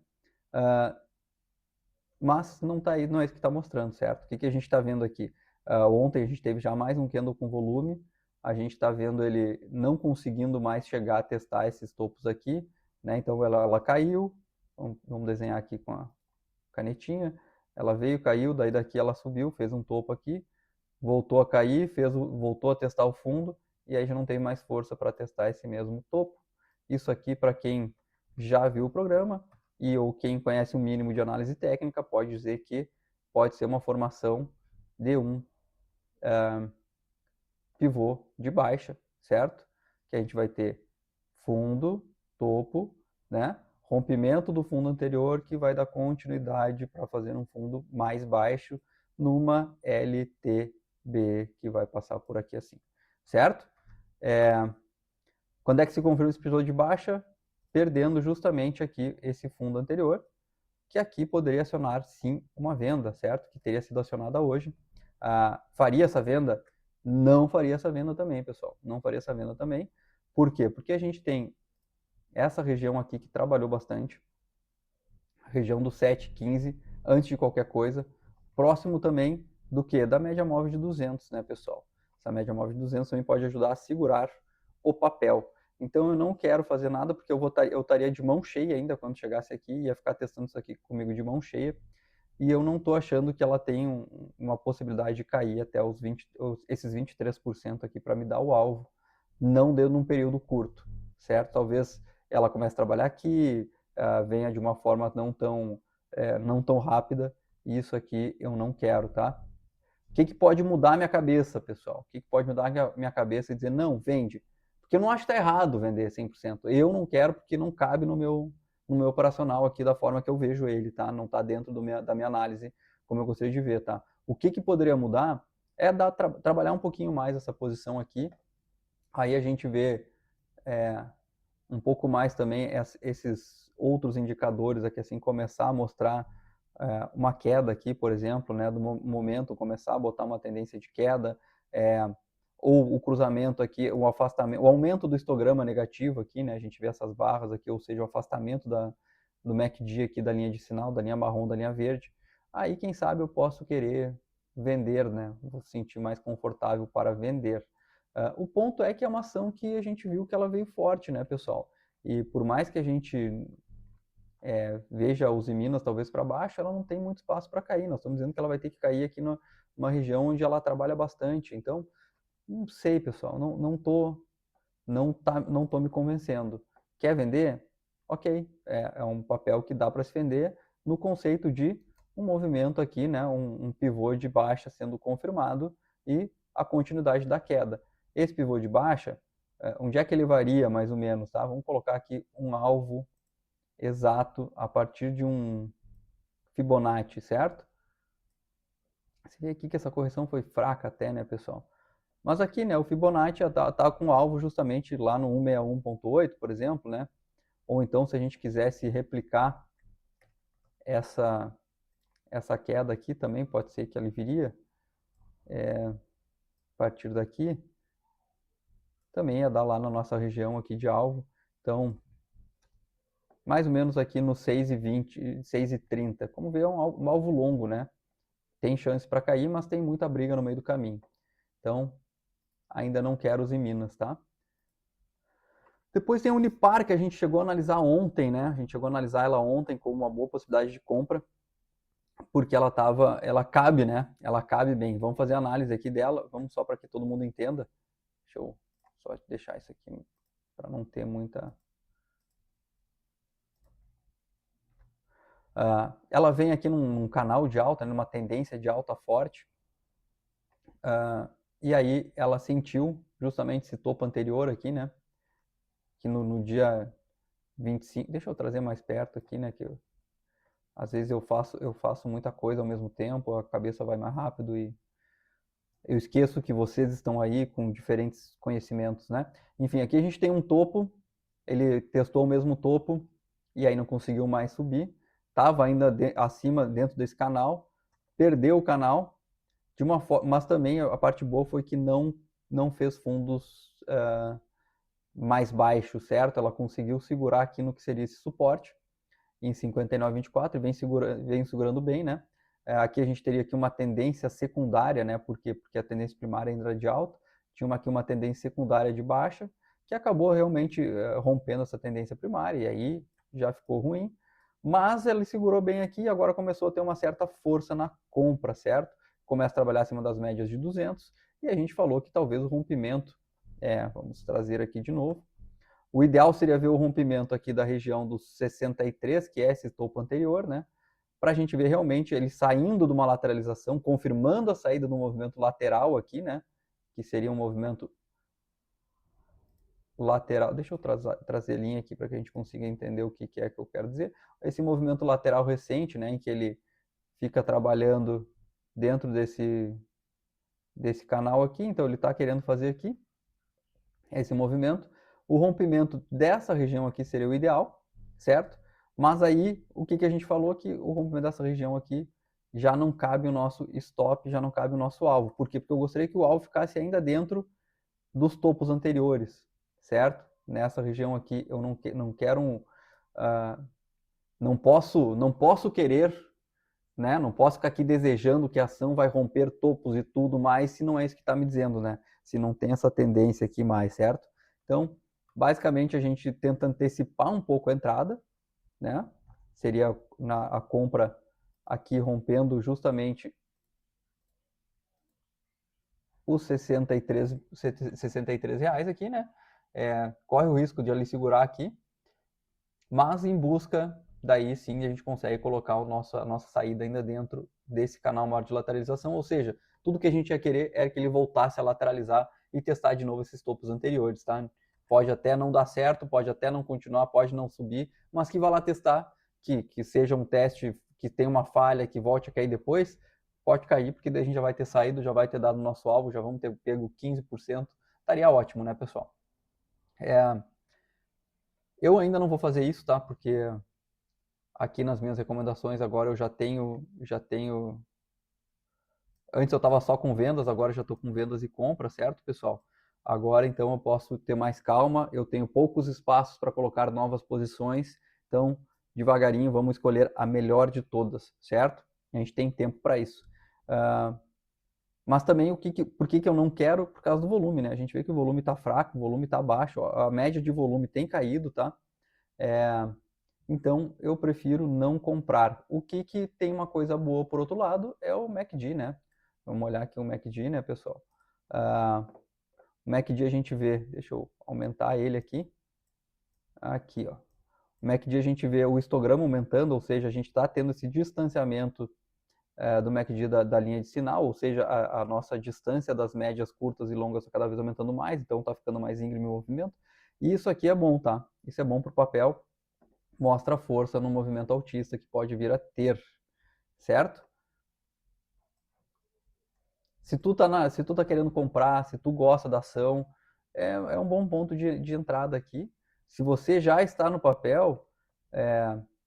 [SPEAKER 1] Mas não tá aí, não é isso que está mostrando, certo? O que a gente está vendo aqui? Ontem a gente teve já mais um candle com volume, a gente está vendo ele não conseguindo mais chegar a testar esses topos aqui, né? Então ela caiu, vamos desenhar aqui com a canetinha, ela veio, caiu, daí daqui ela subiu, fez um topo aqui, voltou a cair, voltou a testar o fundo, e aí já não tem mais força para testar esse mesmo topo. Isso aqui, para quem já viu o programa, ou quem conhece o mínimo de análise técnica, pode dizer que pode ser uma formação de um pivô de baixa, certo? Que a gente vai ter fundo, topo, né? Rompimento do fundo anterior que vai dar continuidade para fazer um fundo mais baixo numa LTB que vai passar por aqui assim, certo? Quando é que se confirma esse episódio de baixa? Perdendo justamente aqui esse fundo anterior, que aqui poderia acionar sim uma venda, certo? Que teria sido acionada hoje. Faria essa venda? Não faria essa venda também, pessoal. Não faria essa venda também. Por quê? Porque a gente tem essa região aqui que trabalhou bastante, a região do 7,15, antes de qualquer coisa, próximo também do que? Da média móvel de 200, né, pessoal? Essa média móvel de 200 também pode ajudar a segurar o papel. Então eu não quero fazer nada porque eu estaria de mão cheia ainda quando chegasse aqui, ia ficar testando isso aqui comigo de mão cheia, e eu não estou achando que ela tem uma possibilidade de cair até esses 23% aqui para me dar o alvo, não deu num período curto, certo? Talvez ela comece a trabalhar aqui, venha de uma forma não tão rápida, e isso aqui eu não quero, tá? O que pode mudar a minha cabeça, pessoal? O que pode mudar a minha cabeça e dizer, não, vende? Porque eu não acho que está errado vender 100%. Eu não quero porque não cabe no meu operacional aqui da forma que eu vejo ele, tá? Não está dentro da minha análise como eu gostaria de ver, tá? O que poderia mudar é trabalhar um pouquinho mais essa posição aqui. Aí a gente vê um pouco mais também esses outros indicadores aqui, assim, começar a mostrar uma queda aqui, por exemplo, né, do momento, começar a botar uma tendência de queda, ou o cruzamento aqui, o afastamento, o aumento do histograma negativo aqui, né, a gente vê essas barras aqui, ou seja, o afastamento do MACD aqui da linha de sinal, da linha marrom, da linha verde. Aí, quem sabe, eu posso querer vender, né, vou sentir mais confortável para vender. O ponto é que é uma ação que a gente viu que ela veio forte, né, pessoal? E por mais que a gente veja os Minas talvez para baixo, ela não tem muito espaço para cair. Nós estamos dizendo que ela vai ter que cair aqui numa região onde ela trabalha bastante. Então, não sei, pessoal, não tô me convencendo. Quer vender? Ok, é um papel que dá para se vender no conceito de um movimento aqui, né, um pivô de baixa sendo confirmado e a continuidade da queda. Esse pivô de baixa, onde é que ele varia mais ou menos, tá? Vamos colocar aqui um alvo exato a partir de um Fibonacci, certo? Você vê aqui que essa correção foi fraca até, né, pessoal? Mas aqui, né, o Fibonacci tá com alvo justamente lá no 161.8, por exemplo, né? Ou então, se a gente quisesse replicar essa queda aqui também, pode ser que ela viria a partir daqui. Também ia dar lá na nossa região aqui de alvo. Então, mais ou menos aqui no 6,20, 6,30. Como vê, é um alvo longo, né? Tem chance para cair, mas tem muita briga no meio do caminho. Então, ainda não quero os em Minas, tá? Depois tem a Unipar, que a gente chegou a analisar ontem, né? A gente chegou a analisar ela ontem como uma boa possibilidade de compra, porque ela cabe, né? Ela cabe bem. Vamos fazer a análise aqui dela, vamos só para que todo mundo entenda. Deixa eu só deixar isso aqui para não ter muita... ela vem aqui num canal de alta, numa tendência de alta forte, e aí ela sentiu justamente esse topo anterior aqui, né? Que no dia 25, deixa eu trazer mais perto aqui, né? Que às vezes eu faço muita coisa ao mesmo tempo, a cabeça vai mais rápido e eu esqueço que vocês estão aí com diferentes conhecimentos, né? Enfim, aqui a gente tem um topo, ele testou o mesmo topo e aí não conseguiu mais subir, estava ainda acima dentro desse canal, perdeu o canal, de uma forma, mas também a parte boa foi que não fez fundos mais baixo, certo? Ela conseguiu segurar aqui no que seria esse suporte em 59,24 e vem segurando bem, né? Aqui a gente teria aqui uma tendência secundária, né? Por quê? Porque a tendência primária ainda era de alta, tinha aqui uma tendência secundária de baixa, que acabou realmente rompendo essa tendência primária, e aí já ficou ruim. Mas ele segurou bem aqui e agora começou a ter uma certa força na compra, certo? Começa a trabalhar acima das médias de 200, e a gente falou que talvez o rompimento, vamos trazer aqui de novo, o ideal seria ver o rompimento aqui da região dos 63, que é esse topo anterior, né? Para a gente ver realmente ele saindo de uma lateralização, confirmando a saída do movimento lateral aqui, né? Que seria um movimento lateral. Deixa eu trazer linha aqui para que a gente consiga entender o que é que eu quero dizer. Esse movimento lateral recente, né? Em que ele fica trabalhando dentro desse canal aqui. Então ele está querendo fazer aqui esse movimento. O rompimento dessa região aqui seria o ideal, certo? Mas aí, o que a gente falou? Que o rompimento dessa região aqui já não cabe o nosso stop, já não cabe o nosso alvo. Por quê? Porque eu gostaria que o alvo ficasse ainda dentro dos topos anteriores, certo? Nessa região aqui, eu não quero não posso querer, né? Não posso ficar aqui desejando que a ação vai romper topos e tudo mais, se não é isso que está me dizendo, né? Se não tem essa tendência aqui mais, certo? Então, basicamente, a gente tenta antecipar um pouco a entrada, né? Seria a compra aqui rompendo justamente os 63 reais aqui, né? Corre o risco de ele segurar aqui, mas em busca, daí sim a gente consegue colocar a nossa saída ainda dentro desse canal maior de lateralização, ou seja, tudo que a gente ia querer era que ele voltasse a lateralizar e testar de novo esses topos anteriores, tá? Pode até não dar certo, pode até não continuar, pode não subir, mas que vá lá testar, que seja um teste que tenha uma falha, que volte a cair depois, pode cair, porque daí a gente já vai ter saído, já vai ter dado o nosso alvo, já vamos ter pego 15%, estaria ótimo, né, pessoal? Eu ainda não vou fazer isso, tá? Porque aqui nas minhas recomendações agora eu já tenho. Antes eu estava só com vendas, agora eu já estou com vendas e compras, certo, pessoal? Agora então eu posso ter mais calma, eu tenho poucos espaços para colocar novas posições, então devagarinho vamos escolher a melhor de todas, certo? A gente tem tempo para isso. Mas também por que eu não quero? Por causa do volume, né? A gente vê que o volume está fraco, o volume está baixo, a média de volume tem caído, tá? Então eu prefiro não comprar. O que tem uma coisa boa por outro lado é o MACD, né? Vamos olhar aqui o MACD, né, pessoal? O MACD a gente vê, deixa eu aumentar ele aqui. Aqui, ó. O MACD a gente vê o histograma aumentando, ou seja, a gente está tendo esse distanciamento do MACD da linha de sinal, ou seja, a nossa distância das médias curtas e longas está cada vez aumentando mais, então está ficando mais íngreme o movimento. E isso aqui é bom, tá? Isso é bom para o papel, mostra força no movimento altista que pode vir a ter, certo? Se tu tá querendo comprar, se tu gosta da ação, é um bom ponto de entrada aqui. Se você já está no papel,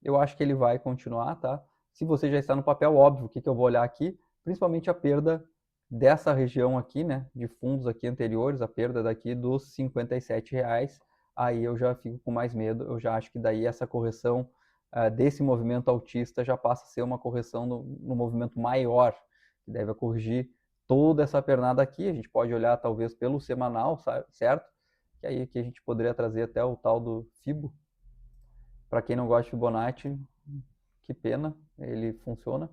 [SPEAKER 1] eu acho que ele vai continuar, tá? Se você já está no papel, óbvio, o que eu vou olhar aqui? Principalmente a perda dessa região aqui, né? De fundos aqui anteriores, a perda daqui dos R$57. Aí eu já fico com mais medo, eu já acho que daí essa correção desse movimento altista já passa a ser uma correção no movimento maior, que deve corrigir toda essa pernada aqui. A gente pode olhar talvez pelo semanal, certo? Que aí que a gente poderia trazer até o tal do Fibo. Para quem não gosta de Fibonacci, que pena, ele funciona.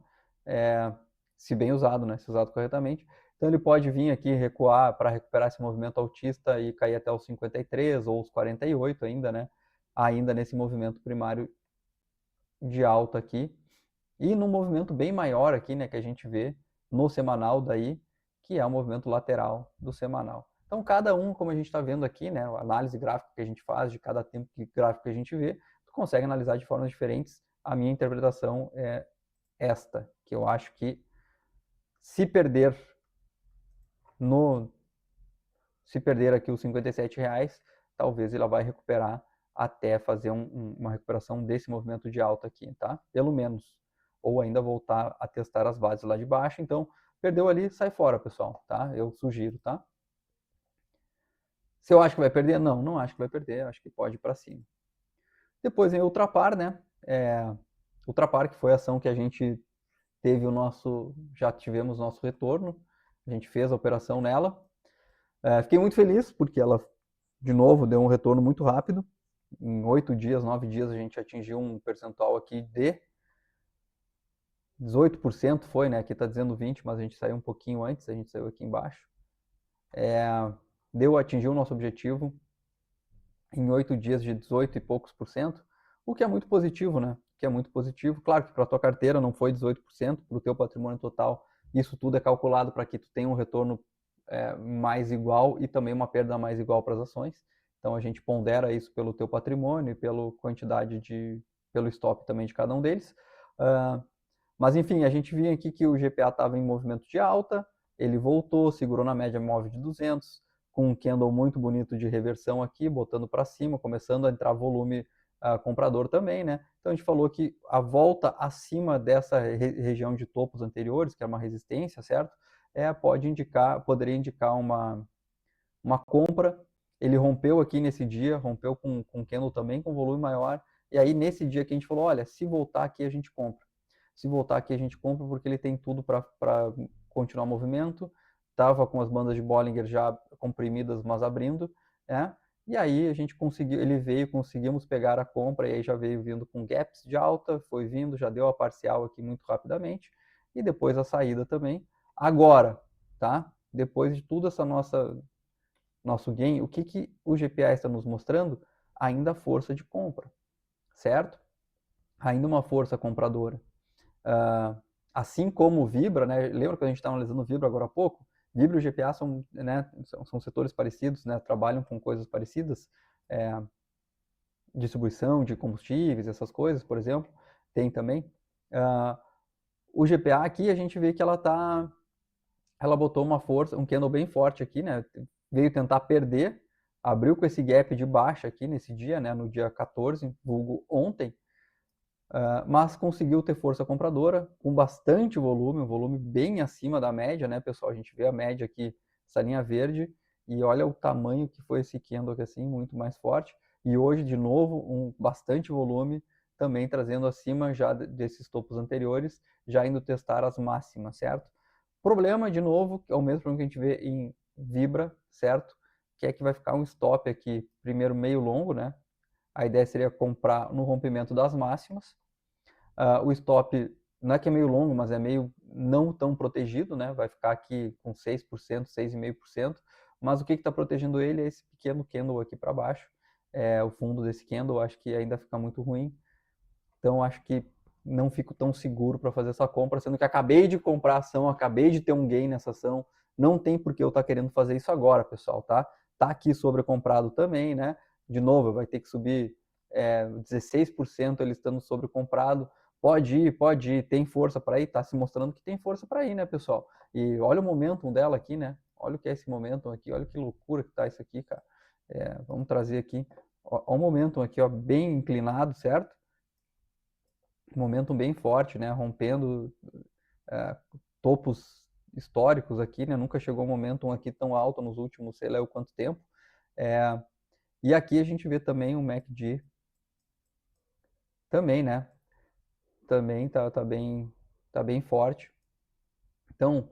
[SPEAKER 1] Se bem usado, né? Se usado corretamente. Então ele pode vir aqui recuar para recuperar esse movimento altista e cair até os 53 ou os 48 ainda, né? Ainda nesse movimento primário de alta aqui. E num movimento bem maior aqui, né, que a gente vê no semanal daí, que é o movimento lateral do semanal. Então, cada um, como a gente está vendo aqui, né, a análise gráfica que a gente faz de cada tempo gráfico que a gente vê, tu consegue analisar de formas diferentes. A minha interpretação é esta, que eu acho que se perder aqui os R$57, talvez ela vai recuperar até fazer uma recuperação desse movimento de alta aqui, tá? Pelo menos. Ou ainda voltar a testar as bases lá de baixo. Então, perdeu ali, sai fora, pessoal, tá? Eu sugiro, tá? Se eu acho que vai perder, não acho que vai perder, acho que pode ir para cima. Depois vem o Ultrapar, né? Ultrapar, que foi a ação que a gente teve já tivemos nosso retorno, a gente fez a operação nela. Fiquei muito feliz, porque ela, de novo, deu um retorno muito rápido. Em 8 dias, 9 dias, a gente atingiu um percentual aqui de 18%, foi, né? Aqui está dizendo 20%, mas a gente saiu um pouquinho antes, a gente saiu aqui embaixo. Atingiu o nosso objetivo em 8 dias de 18 e poucos por cento, o que é muito positivo, né? Que é muito positivo. Claro que para a tua carteira não foi 18%, para o teu patrimônio total, isso tudo é calculado para que tu tenha um retorno mais igual e também uma perda mais igual para as ações. Então a gente pondera isso pelo teu patrimônio e pela quantidade pelo stop também de cada um deles. Mas enfim, a gente via aqui que o GPA estava em movimento de alta, ele voltou, segurou na média móvel de 200, com um candle muito bonito de reversão aqui, botando para cima, começando a entrar volume comprador também, né? Então a gente falou que a volta acima dessa região de topos anteriores, que é uma resistência, certo? Poderia indicar uma compra. Ele rompeu aqui nesse dia, rompeu com candle também com volume maior, e aí nesse dia que a gente falou, olha, se voltar aqui a gente compra. Se voltar aqui a gente compra porque ele tem tudo para continuar o movimento, estava com as bandas de Bollinger já comprimidas, mas abrindo, né? E aí a gente conseguiu, ele veio, conseguimos pegar a compra, e aí já veio vindo com gaps de alta, foi vindo, já deu a parcial aqui muito rapidamente, e depois a saída também. Agora, tá? Depois de tudo essa nosso gain, o que o GPA está nos mostrando? Ainda força de compra, certo? Ainda uma força compradora. Assim como o Vibra, né? Lembra que a gente estava analisando o Vibra agora há pouco? Vibra e o GPA são, né, são setores parecidos, né? Trabalham com coisas parecidas. Distribuição de combustíveis, essas coisas, por exemplo, tem também. O GPA aqui a gente vê que ela botou uma força, um candle bem forte aqui, né? Veio tentar perder, abriu com esse gap de baixa aqui nesse dia, né? No dia 14, vulgo ontem, mas conseguiu ter força compradora com bastante volume, um volume bem acima da média, né, pessoal? A gente vê a média aqui, essa linha verde, e olha o tamanho que foi esse candle aqui, assim, muito mais forte. E hoje, de novo, bastante volume, também trazendo acima já desses topos anteriores, já indo testar as máximas, certo? Problema, de novo, é o mesmo problema que a gente vê em Vibra, certo? Que é que vai ficar um stop aqui, primeiro meio longo, né? A ideia seria comprar no rompimento das máximas. O stop não é que é meio longo, mas é meio não tão protegido, né? Vai ficar aqui com 6%, 6,5%. Mas o que está protegendo ele é esse pequeno candle aqui para baixo. O fundo desse candle, acho que ainda fica muito ruim. Então, acho que não fico tão seguro para fazer essa compra, sendo que acabei de comprar a ação, acabei de ter um gain nessa ação. Não tem por que eu estar querendo fazer isso agora, pessoal, tá? Tá aqui sobrecomprado também, né? De novo, vai ter que subir 16% ele estando sobrecomprado. Pode ir, tem força para ir, tá se mostrando que tem força para ir, né, pessoal? E olha o momentum dela aqui, né? Olha o que é esse momentum aqui, olha que loucura que tá isso aqui, cara. Vamos trazer aqui, ó, o momentum aqui, ó, bem inclinado, certo? Momentum bem forte, né? Rompendo topos históricos aqui, né? Nunca chegou um momentum aqui tão alto nos últimos, sei lá o quanto tempo. E aqui a gente vê também o MACD também, né? Também tá bem forte. Então,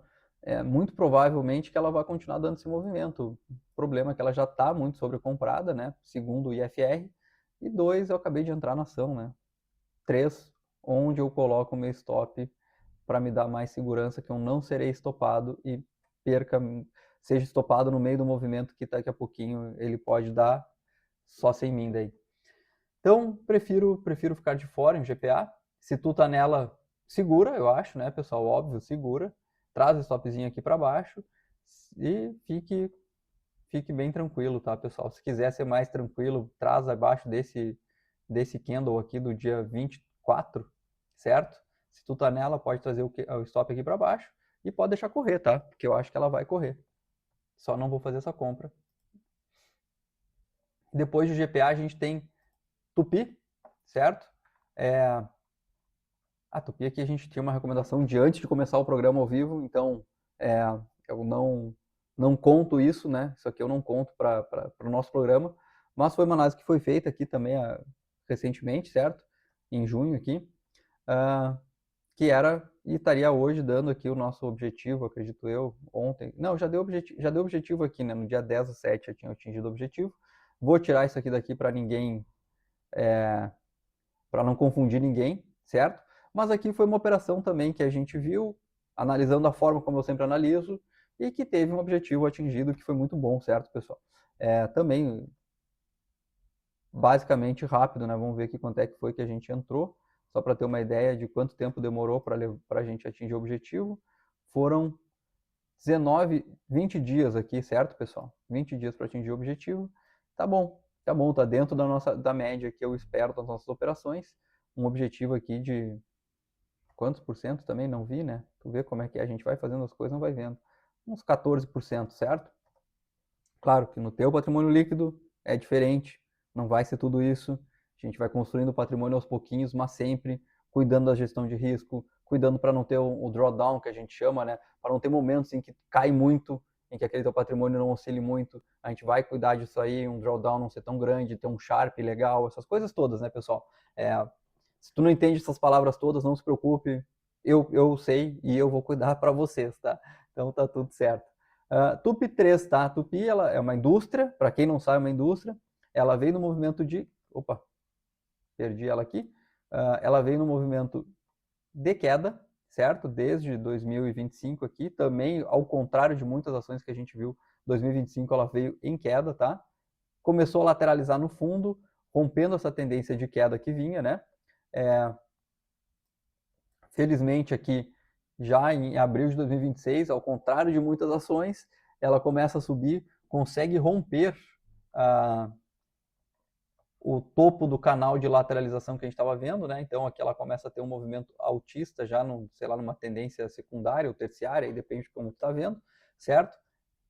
[SPEAKER 1] muito provavelmente que ela vai continuar dando esse movimento. O problema é que ela já está muito sobrecomprada, né? Segundo o IFR. E 2, eu acabei de entrar na ação, né? 3, onde eu coloco o meu stop para me dar mais segurança que eu não serei estopado e seja estopado no meio do movimento que daqui a pouquinho ele pode dar só sem mim daí. Então, prefiro ficar de fora em GPA. Se tu tá nela, segura, eu acho, né, pessoal? Óbvio, segura. Traz o stopzinho aqui para baixo e fique bem tranquilo, tá, pessoal? Se quiser ser mais tranquilo, traz abaixo desse candle aqui do dia 24, certo? Se tu tá nela, pode trazer o stop aqui para baixo e pode deixar correr, tá? Porque eu acho que ela vai correr. Só não vou fazer essa compra. Depois do GPA, a gente tem Tupi, certo? A Tupi aqui a gente tinha uma recomendação de antes de começar o programa ao vivo, então eu não conto isso, né? Isso aqui eu não conto para o nosso programa, mas foi uma análise que foi feita aqui também recentemente, certo? Em junho aqui, que era e estaria hoje dando aqui o nosso objetivo, acredito eu, ontem. Não, já deu objetivo aqui, né? No dia 10/7 eu tinha atingido o objetivo. Vou tirar isso aqui daqui para ninguém, para não confundir ninguém, certo? Mas aqui foi uma operação também que a gente viu, analisando a forma como eu sempre analiso, e que teve um objetivo atingido que foi muito bom, certo, pessoal? Também, basicamente rápido, né? Vamos ver aqui quanto é que foi que a gente entrou, só para ter uma ideia de quanto tempo demorou para a gente atingir o objetivo. Foram 19, 20 dias aqui, certo, pessoal? 20 dias para atingir o objetivo. Tá bom, tá dentro da média que eu espero das nossas operações. Um objetivo aqui de quantos por cento também não vi, né? Tu vê como é que a gente vai fazendo as coisas, não vai vendo. Uns 14%, certo? Claro que no teu patrimônio líquido é diferente, não vai ser tudo isso. A gente vai construindo o patrimônio aos pouquinhos, mas sempre cuidando da gestão de risco, cuidando para não ter o drawdown, que a gente chama, né? Para não ter momentos em que cai muito, em que aquele teu patrimônio não oscile muito. A gente vai cuidar disso aí, um drawdown não ser tão grande, ter um Sharpe legal, essas coisas todas, né, pessoal? Se tu não entende essas palavras todas, não se preocupe, eu sei e eu vou cuidar para vocês, tá? Então tá tudo certo. Tupi 3, tá? Tupi ela é uma indústria, para quem não sabe, é uma indústria. Ela veio no movimento de. Opa, perdi ela aqui. Ela veio no movimento de queda, certo? Desde 2025 aqui. Também, ao contrário de muitas ações que a gente viu, 2025 ela veio em queda, tá? Começou a lateralizar no fundo, rompendo essa tendência de queda que vinha, né? Felizmente aqui, já em abril de 2026, ao contrário de muitas ações, ela começa a subir, consegue romper o topo do canal de lateralização que a gente estava vendo, né? Então aqui ela começa a ter um movimento altista já, sei lá, numa tendência secundária ou terciária, aí depende de como tu está vendo, certo?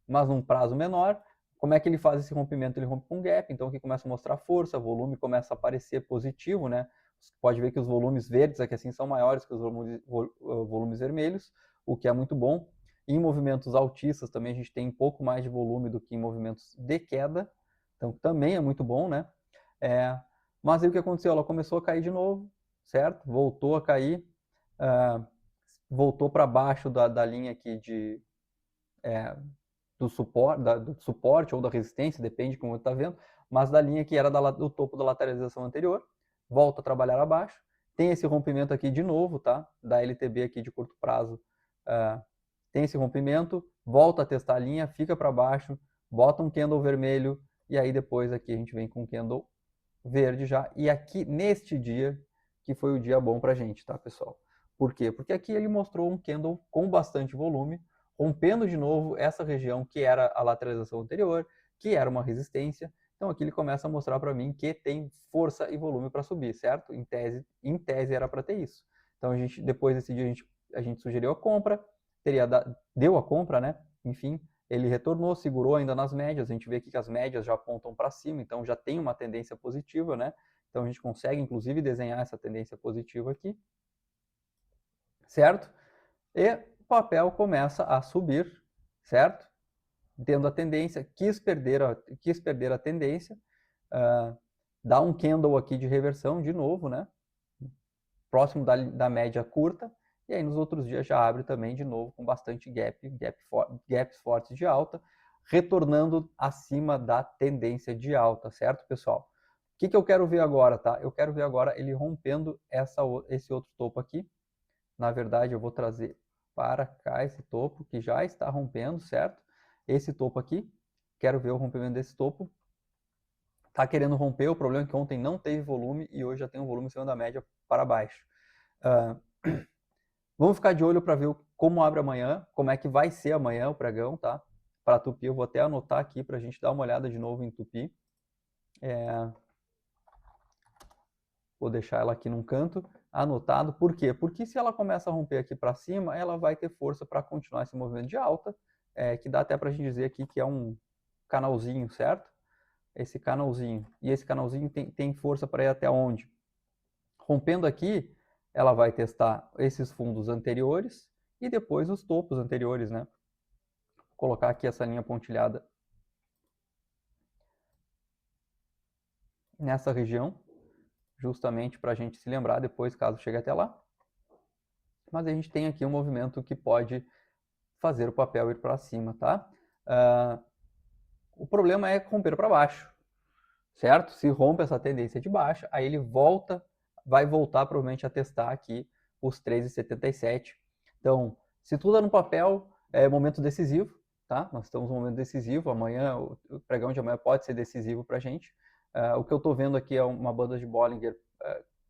[SPEAKER 1] Mas num prazo menor. Como é que ele faz esse rompimento? Ele rompe com um gap, então aqui começa a mostrar força, volume começa a aparecer positivo, né? Você pode ver que os volumes verdes aqui assim são maiores que os volumes vermelhos, o que é muito bom. Em movimentos altistas também a gente tem um pouco mais de volume do que em movimentos de queda, então também é muito bom, né? Mas aí o que aconteceu? Ela começou a cair de novo, certo? Voltou a cair, voltou para baixo da linha aqui do suporte ou da resistência, depende de como você está vendo, mas da linha que era do topo da lateralização anterior, volta a trabalhar abaixo, tem esse rompimento aqui de novo, tá? Da LTB aqui de curto prazo, tem esse rompimento, volta a testar a linha, fica para baixo, bota um candle vermelho, e aí depois aqui a gente vem com um candle verde já, e aqui neste dia, que foi o dia bom pra gente, tá, pessoal? Por quê? Porque aqui ele mostrou um candle com bastante volume, rompendo de novo essa região que era a lateralização anterior, que era uma resistência. Então aqui ele começa a mostrar para mim que tem força e volume para subir, certo? Em tese era para ter isso. Então depois desse dia a gente sugeriu a compra, deu a compra, né? Enfim, ele retornou, segurou ainda nas médias. A gente vê aqui que as médias já apontam para cima, então já tem uma tendência positiva, né? Então a gente consegue inclusive desenhar essa tendência positiva aqui, certo? E o papel começa a subir, certo? Tendo a tendência, quis perder a tendência, dá um candle aqui de reversão de novo, né? Próximo da média curta, e aí nos outros dias já abre também de novo com bastante gaps fortes de alta, retornando acima da tendência de alta, certo, pessoal? O que eu quero ver agora, tá? Eu quero ver agora ele rompendo esse outro topo aqui. Na verdade, eu vou trazer para cá esse topo que já está rompendo, certo? Esse topo aqui, quero ver o rompimento desse topo. Tá querendo romper, o problema é que ontem não teve volume e hoje já tem um volume em cima da média para baixo. Vamos ficar de olho para ver como abre amanhã, como é que vai ser amanhã o pregão, tá? Para Tupi, eu vou até anotar aqui para a gente dar uma olhada de novo em Tupi. Vou deixar ela aqui num canto, anotado. Por quê? Porque se ela começa a romper aqui para cima, ela vai ter força para continuar esse movimento de alta, que dá até para a gente dizer aqui que é um canalzinho, certo? Esse canalzinho. E esse canalzinho tem força para ir até onde? Rompendo aqui, ela vai testar esses fundos anteriores e depois os topos anteriores, né? colocar aqui essa linha pontilhada nessa região, justamente para a gente se lembrar depois, caso chegue até lá. Mas a gente tem aqui um movimento que pode fazer o papel ir para cima, tá? O problema é romper para baixo, certo? Se rompe essa tendência de baixa, aí ele vai voltar provavelmente a testar aqui os 13,77. Então, se tudo é no papel, é momento decisivo, tá? Nós estamos num momento decisivo, amanhã, o pregão de amanhã pode ser decisivo para a gente. O que eu estou vendo aqui é uma banda de Bollinger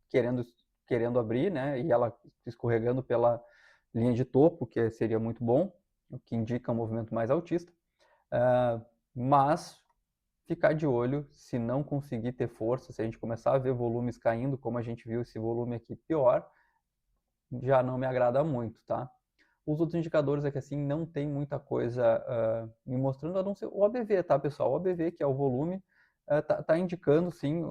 [SPEAKER 1] querendo abrir, né? E ela escorregando pela linha de topo, que seria muito bom, o que indica um movimento mais altista. Mas ficar de olho, se não conseguir ter força, se a gente começar a ver volumes caindo, como a gente viu esse volume aqui pior, já não me agrada muito, tá? Os outros indicadores é que assim não tem muita coisa me mostrando, a não ser o ABV, tá, pessoal? O ABV, que é o volume, tá indicando sim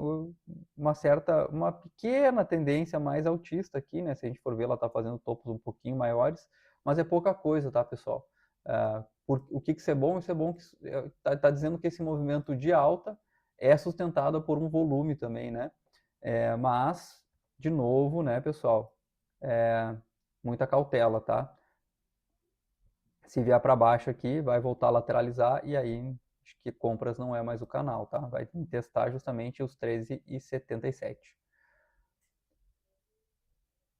[SPEAKER 1] uma pequena tendência mais altista aqui, né? Se a gente for ver, ela tá fazendo topos um pouquinho maiores, mas é pouca coisa, tá, pessoal? O que isso é bom? Isso é bom que tá dizendo que esse movimento de alta é sustentado por um volume também, né? Mas, de novo, né, pessoal? Muita cautela, tá? Se vier para baixo aqui, vai voltar a lateralizar e aí acho que compras não é mais o canal, tá? Vai testar justamente os 13,77.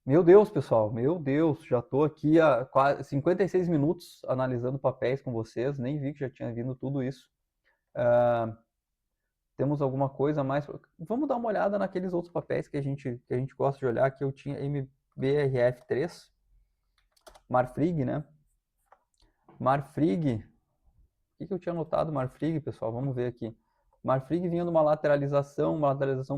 [SPEAKER 1] Meu Deus, pessoal, meu Deus, já estou aqui há quase 56 minutos analisando papéis com vocês, nem vi que já tinha vindo tudo isso. Temos alguma coisa mais? Vamos dar uma olhada naqueles outros papéis que a gente gosta de olhar, que eu tinha MBRF3, Marfrig, né? Marfrig, o que eu tinha notado Marfrig, pessoal? Vamos ver aqui. Marfrig vinha numa lateralização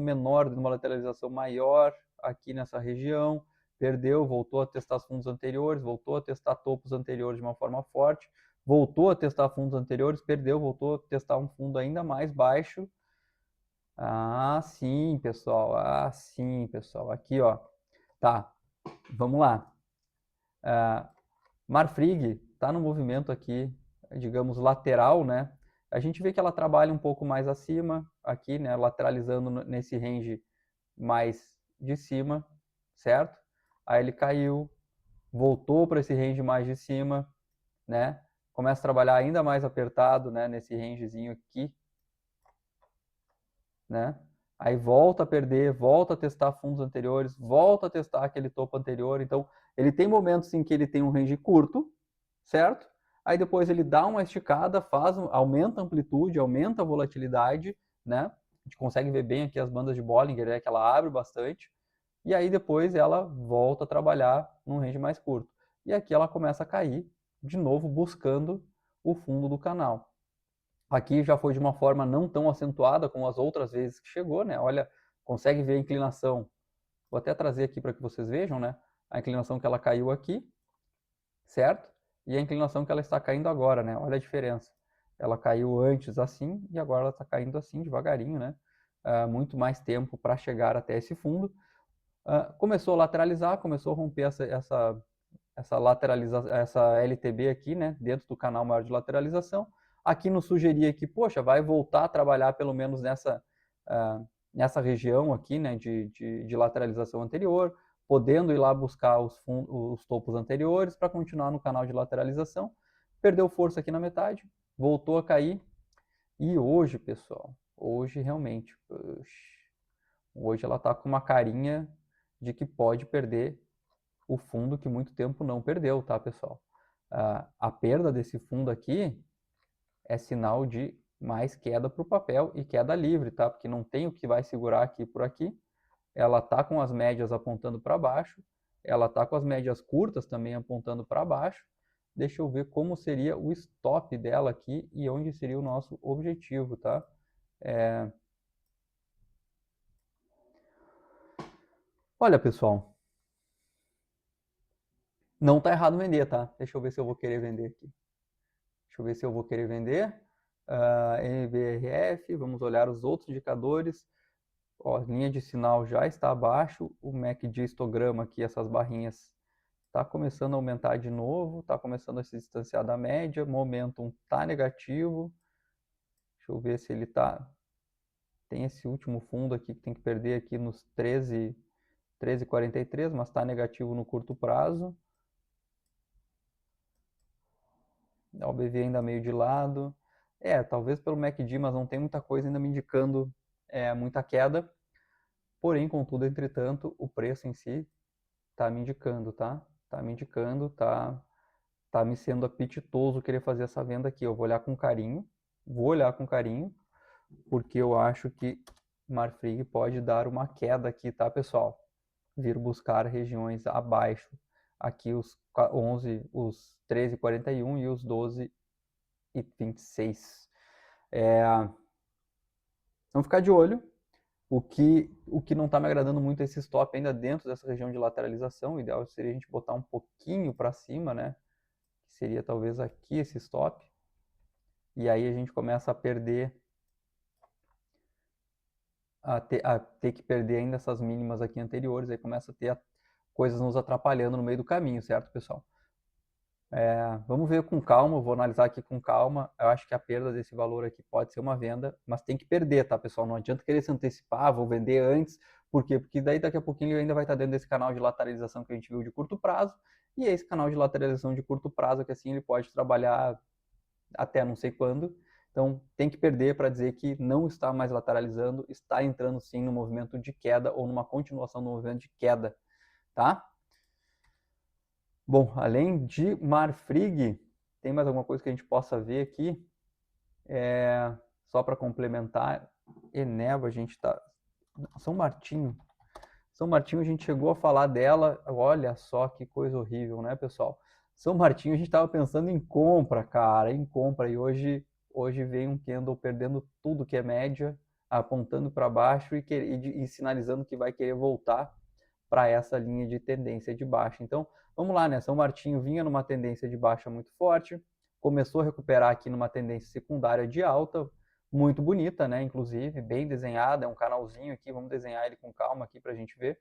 [SPEAKER 1] menor, numa lateralização maior aqui nessa região, perdeu, voltou a testar os fundos anteriores, voltou a testar topos anteriores de uma forma forte, voltou a testar fundos anteriores, perdeu, voltou a testar um fundo ainda mais baixo. Sim, pessoal. Sim, pessoal. Aqui, ó. Tá, vamos lá. Marfrig está no movimento aqui, digamos, lateral, né? A gente vê que ela trabalha um pouco mais acima aqui, né? Lateralizando nesse range mais de cima, certo? Aí ele caiu, voltou para esse range mais de cima, né? Começa a trabalhar ainda mais apertado, né? Nesse rangezinho aqui, né? Aí volta a perder, volta a testar fundos anteriores, volta a testar aquele topo anterior. Então, ele tem momentos em que ele tem um range curto, certo? Aí depois ele dá uma esticada, aumenta a amplitude, aumenta a volatilidade, né? A gente consegue ver bem aqui as bandas de Bollinger, né? Que ela abre bastante. E aí depois ela volta a trabalhar num range mais curto. E aqui ela começa a cair, de novo buscando o fundo do canal. Aqui já foi de uma forma não tão acentuada como as outras vezes que chegou, né? Olha, consegue ver a inclinação. Vou até trazer aqui para que vocês vejam, né? A inclinação que ela caiu aqui, certo? E a inclinação que ela está caindo agora, né? Olha a diferença. Ela caiu antes assim e agora ela está caindo assim, devagarinho, né? Muito mais tempo para chegar até esse fundo. Começou a lateralizar, começou a romper essa LTB aqui, né? Dentro do canal maior de lateralização. Aqui nos sugeria que, poxa, vai voltar a trabalhar pelo menos nessa região aqui, né? De lateralização anterior, podendo ir lá buscar os topos anteriores para continuar no canal de lateralização. Perdeu força aqui na metade, voltou a cair. E hoje, pessoal, hoje realmente, hoje ela está com uma carinha de que pode perder o fundo que muito tempo não perdeu, tá, pessoal? A perda desse fundo aqui é sinal de mais queda para o papel e queda livre, tá? Porque não tem o que vai segurar aqui por aqui. Ela tá com as médias apontando para baixo, ela tá com as médias curtas também apontando para baixo. Deixa eu ver como seria o stop dela aqui e onde seria o nosso objetivo, tá? Olha, pessoal, não tá errado vender, tá? Deixa eu ver se eu vou querer vender aqui. Deixa eu ver se eu vou querer vender. MBRF, vamos olhar os outros indicadores. Ó, linha de sinal já está abaixo. O MACD histograma aqui, essas barrinhas Está começando a aumentar de novo, está começando a se distanciar da média, momentum está negativo. Deixa eu ver se ele está... Tem esse último fundo aqui que tem que perder aqui nos 13,43, mas está negativo no curto prazo. O BV ainda meio de lado. Talvez pelo MACD, mas não tem muita coisa ainda me indicando muita queda. Porém, contudo, entretanto, o preço em si está me indicando, tá? Está me indicando, tá me sendo apetitoso querer fazer essa venda aqui. Eu vou olhar com carinho, porque eu acho que Marfrig pode dar uma queda aqui, tá, pessoal? Vir buscar regiões abaixo. Aqui os 13,41 e os 12,26. Vamos ficar de olho. O que não está me agradando muito é esse stop ainda dentro dessa região de lateralização. O ideal seria a gente botar um pouquinho para cima, né? Que seria talvez aqui esse stop. E aí a gente começa a perder, a ter que perder ainda essas mínimas aqui anteriores. Aí começa a ter coisas nos atrapalhando no meio do caminho, certo, pessoal? Vamos ver com calma, vou analisar aqui com calma. Eu acho que a perda desse valor aqui pode ser uma venda, mas tem que perder, tá, pessoal? Não adianta querer se antecipar, vou vender antes. Por quê? Porque daí daqui a pouquinho ele ainda vai estar dentro desse canal de lateralização que a gente viu de curto prazo. E é esse canal de lateralização de curto prazo que assim ele pode trabalhar até não sei quando. Então tem que perder para dizer que não está mais lateralizando, está entrando sim no movimento de queda ou numa continuação do movimento de queda, tá? Bom, além de Marfrig, tem mais alguma coisa que a gente possa ver aqui? Só para complementar, Eneva, a gente está... São Martinho a gente chegou a falar dela, olha só que coisa horrível, né, pessoal? São Martinho a gente estava pensando em compra, cara, em compra, e hoje vem um candle perdendo tudo que é média, apontando para baixo e sinalizando que vai querer voltar para essa linha de tendência de baixa. Então, vamos lá, né? São Martinho vinha numa tendência de baixa muito forte, começou a recuperar aqui numa tendência secundária de alta, muito bonita, né? Inclusive, bem desenhada, é um canalzinho aqui, vamos desenhar ele com calma aqui para a gente ver,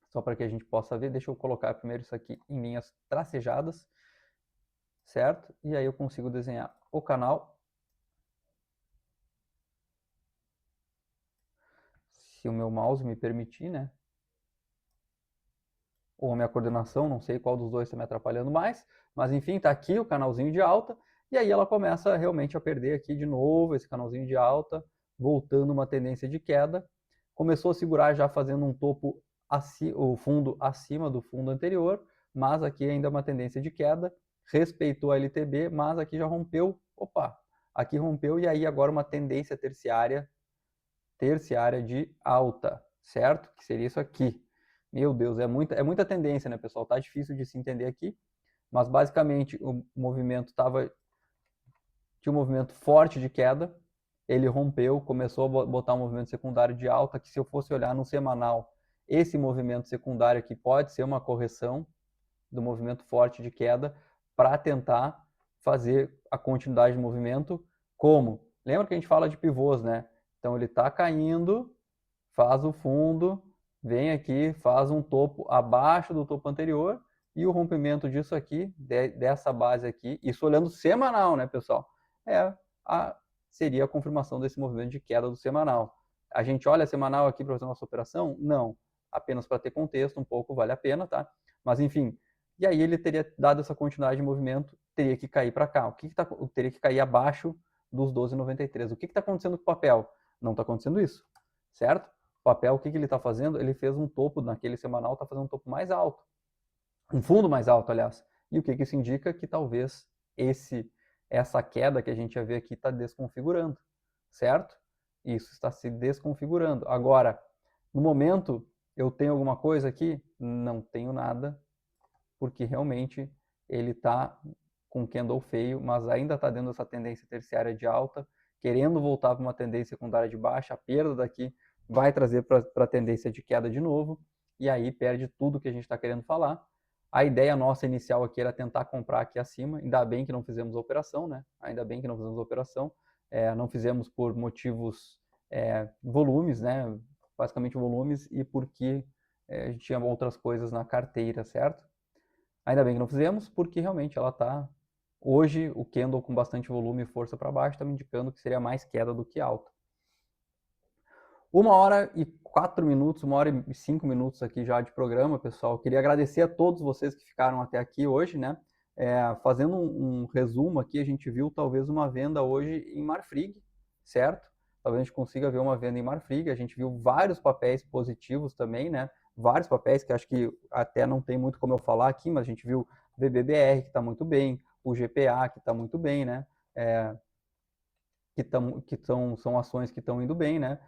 [SPEAKER 1] só para que a gente possa ver. Deixa eu colocar primeiro isso aqui em linhas tracejadas, certo? E aí eu consigo desenhar o canal. Se o meu mouse me permitir, né? Ou a minha coordenação, não sei qual dos dois está me atrapalhando mais, mas enfim, está aqui o canalzinho de alta, e aí ela começa realmente a perder aqui de novo esse canalzinho de alta, voltando uma tendência de queda, começou a segurar já fazendo um topo, o fundo acima do fundo anterior, mas aqui ainda uma tendência de queda, respeitou a LTB, mas aqui já rompeu, aqui rompeu, e aí agora uma tendência terciária de alta, certo? Que seria isso aqui. Meu Deus, é muita tendência, né, pessoal? Tá difícil de se entender aqui, mas basicamente o movimento tinha um movimento forte de queda, ele rompeu, começou a botar um movimento secundário de alta, que se eu fosse olhar no semanal, esse movimento secundário aqui pode ser uma correção do movimento forte de queda para tentar fazer a continuidade de movimento. Como? Lembra que a gente fala de pivôs, né? Então ele está caindo, faz o fundo, vem aqui, faz um topo abaixo do topo anterior, e o rompimento disso aqui, dessa base aqui, isso olhando semanal, né, pessoal? Seria a confirmação desse movimento de queda do semanal. A gente olha semanal aqui para fazer nossa operação? Não. Apenas para ter contexto, um pouco vale a pena, tá? Mas enfim, e aí ele teria dado essa continuidade de movimento, teria que cair para cá. Teria que cair abaixo dos 12,93. O que está acontecendo com o papel? Não está acontecendo isso, certo? O papel, o que ele está fazendo? Ele fez um topo, naquele semanal, está fazendo um topo mais alto. Um fundo mais alto, aliás. E o que isso indica? Que talvez essa queda que a gente ia ver aqui está desconfigurando, certo? Isso está se desconfigurando. Agora, no momento, eu tenho alguma coisa aqui? Não tenho nada, porque realmente ele está com candle feio, mas ainda está dentro dessa tendência terciária de alta, querendo voltar para uma tendência secundária de baixa. A perda daqui vai trazer para a tendência de queda de novo, e aí perde tudo que a gente está querendo falar. A ideia nossa inicial aqui era tentar comprar aqui acima, ainda bem que não fizemos a operação, né? Ainda bem que não fizemos a operação, não fizemos por motivos volumes, né? Basicamente volumes, e porque a gente tinha outras coisas na carteira, certo? Ainda bem que não fizemos, porque realmente ela está... Hoje, o candle com bastante volume e força para baixo está me indicando que seria mais queda do que alta. 1h e 4 minutos, 1h e 5 minutos aqui já de programa, pessoal. Queria agradecer a todos vocês que ficaram até aqui hoje, né? Fazendo um resumo aqui, a gente viu talvez uma venda hoje em Marfrig, certo? Talvez a gente consiga ver uma venda em Marfrig. A gente viu vários papéis positivos também, né? Vários papéis que acho que até não tem muito como eu falar aqui, mas a gente viu VBBR que está muito bem, o GPA que está muito bem, né? São ações que estão indo bem, né?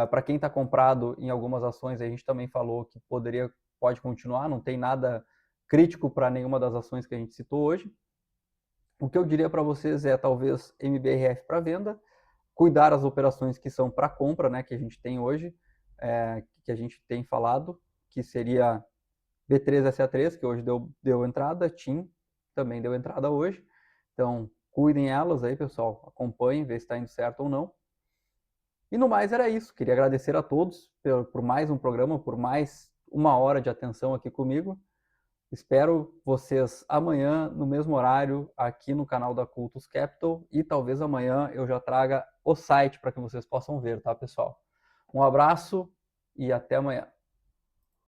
[SPEAKER 1] Para quem está comprado em algumas ações, a gente também falou que pode continuar, não tem nada crítico para nenhuma das ações que a gente citou hoje. O que eu diria para vocês é talvez MBRF para venda, cuidar as operações que são para compra, né, que a gente tem hoje, que a gente tem falado, que seria B3SA3, que hoje deu entrada, TIM também deu entrada hoje. Então, cuidem elas aí, pessoal, acompanhem, vê se está indo certo ou não. E no mais era isso. Queria agradecer a todos por mais um programa, por mais 1 hora de atenção aqui comigo. Espero vocês amanhã, no mesmo horário, aqui no canal da Cultus Capital. E talvez amanhã eu já traga o site para que vocês possam ver, tá, pessoal? Um abraço e até amanhã.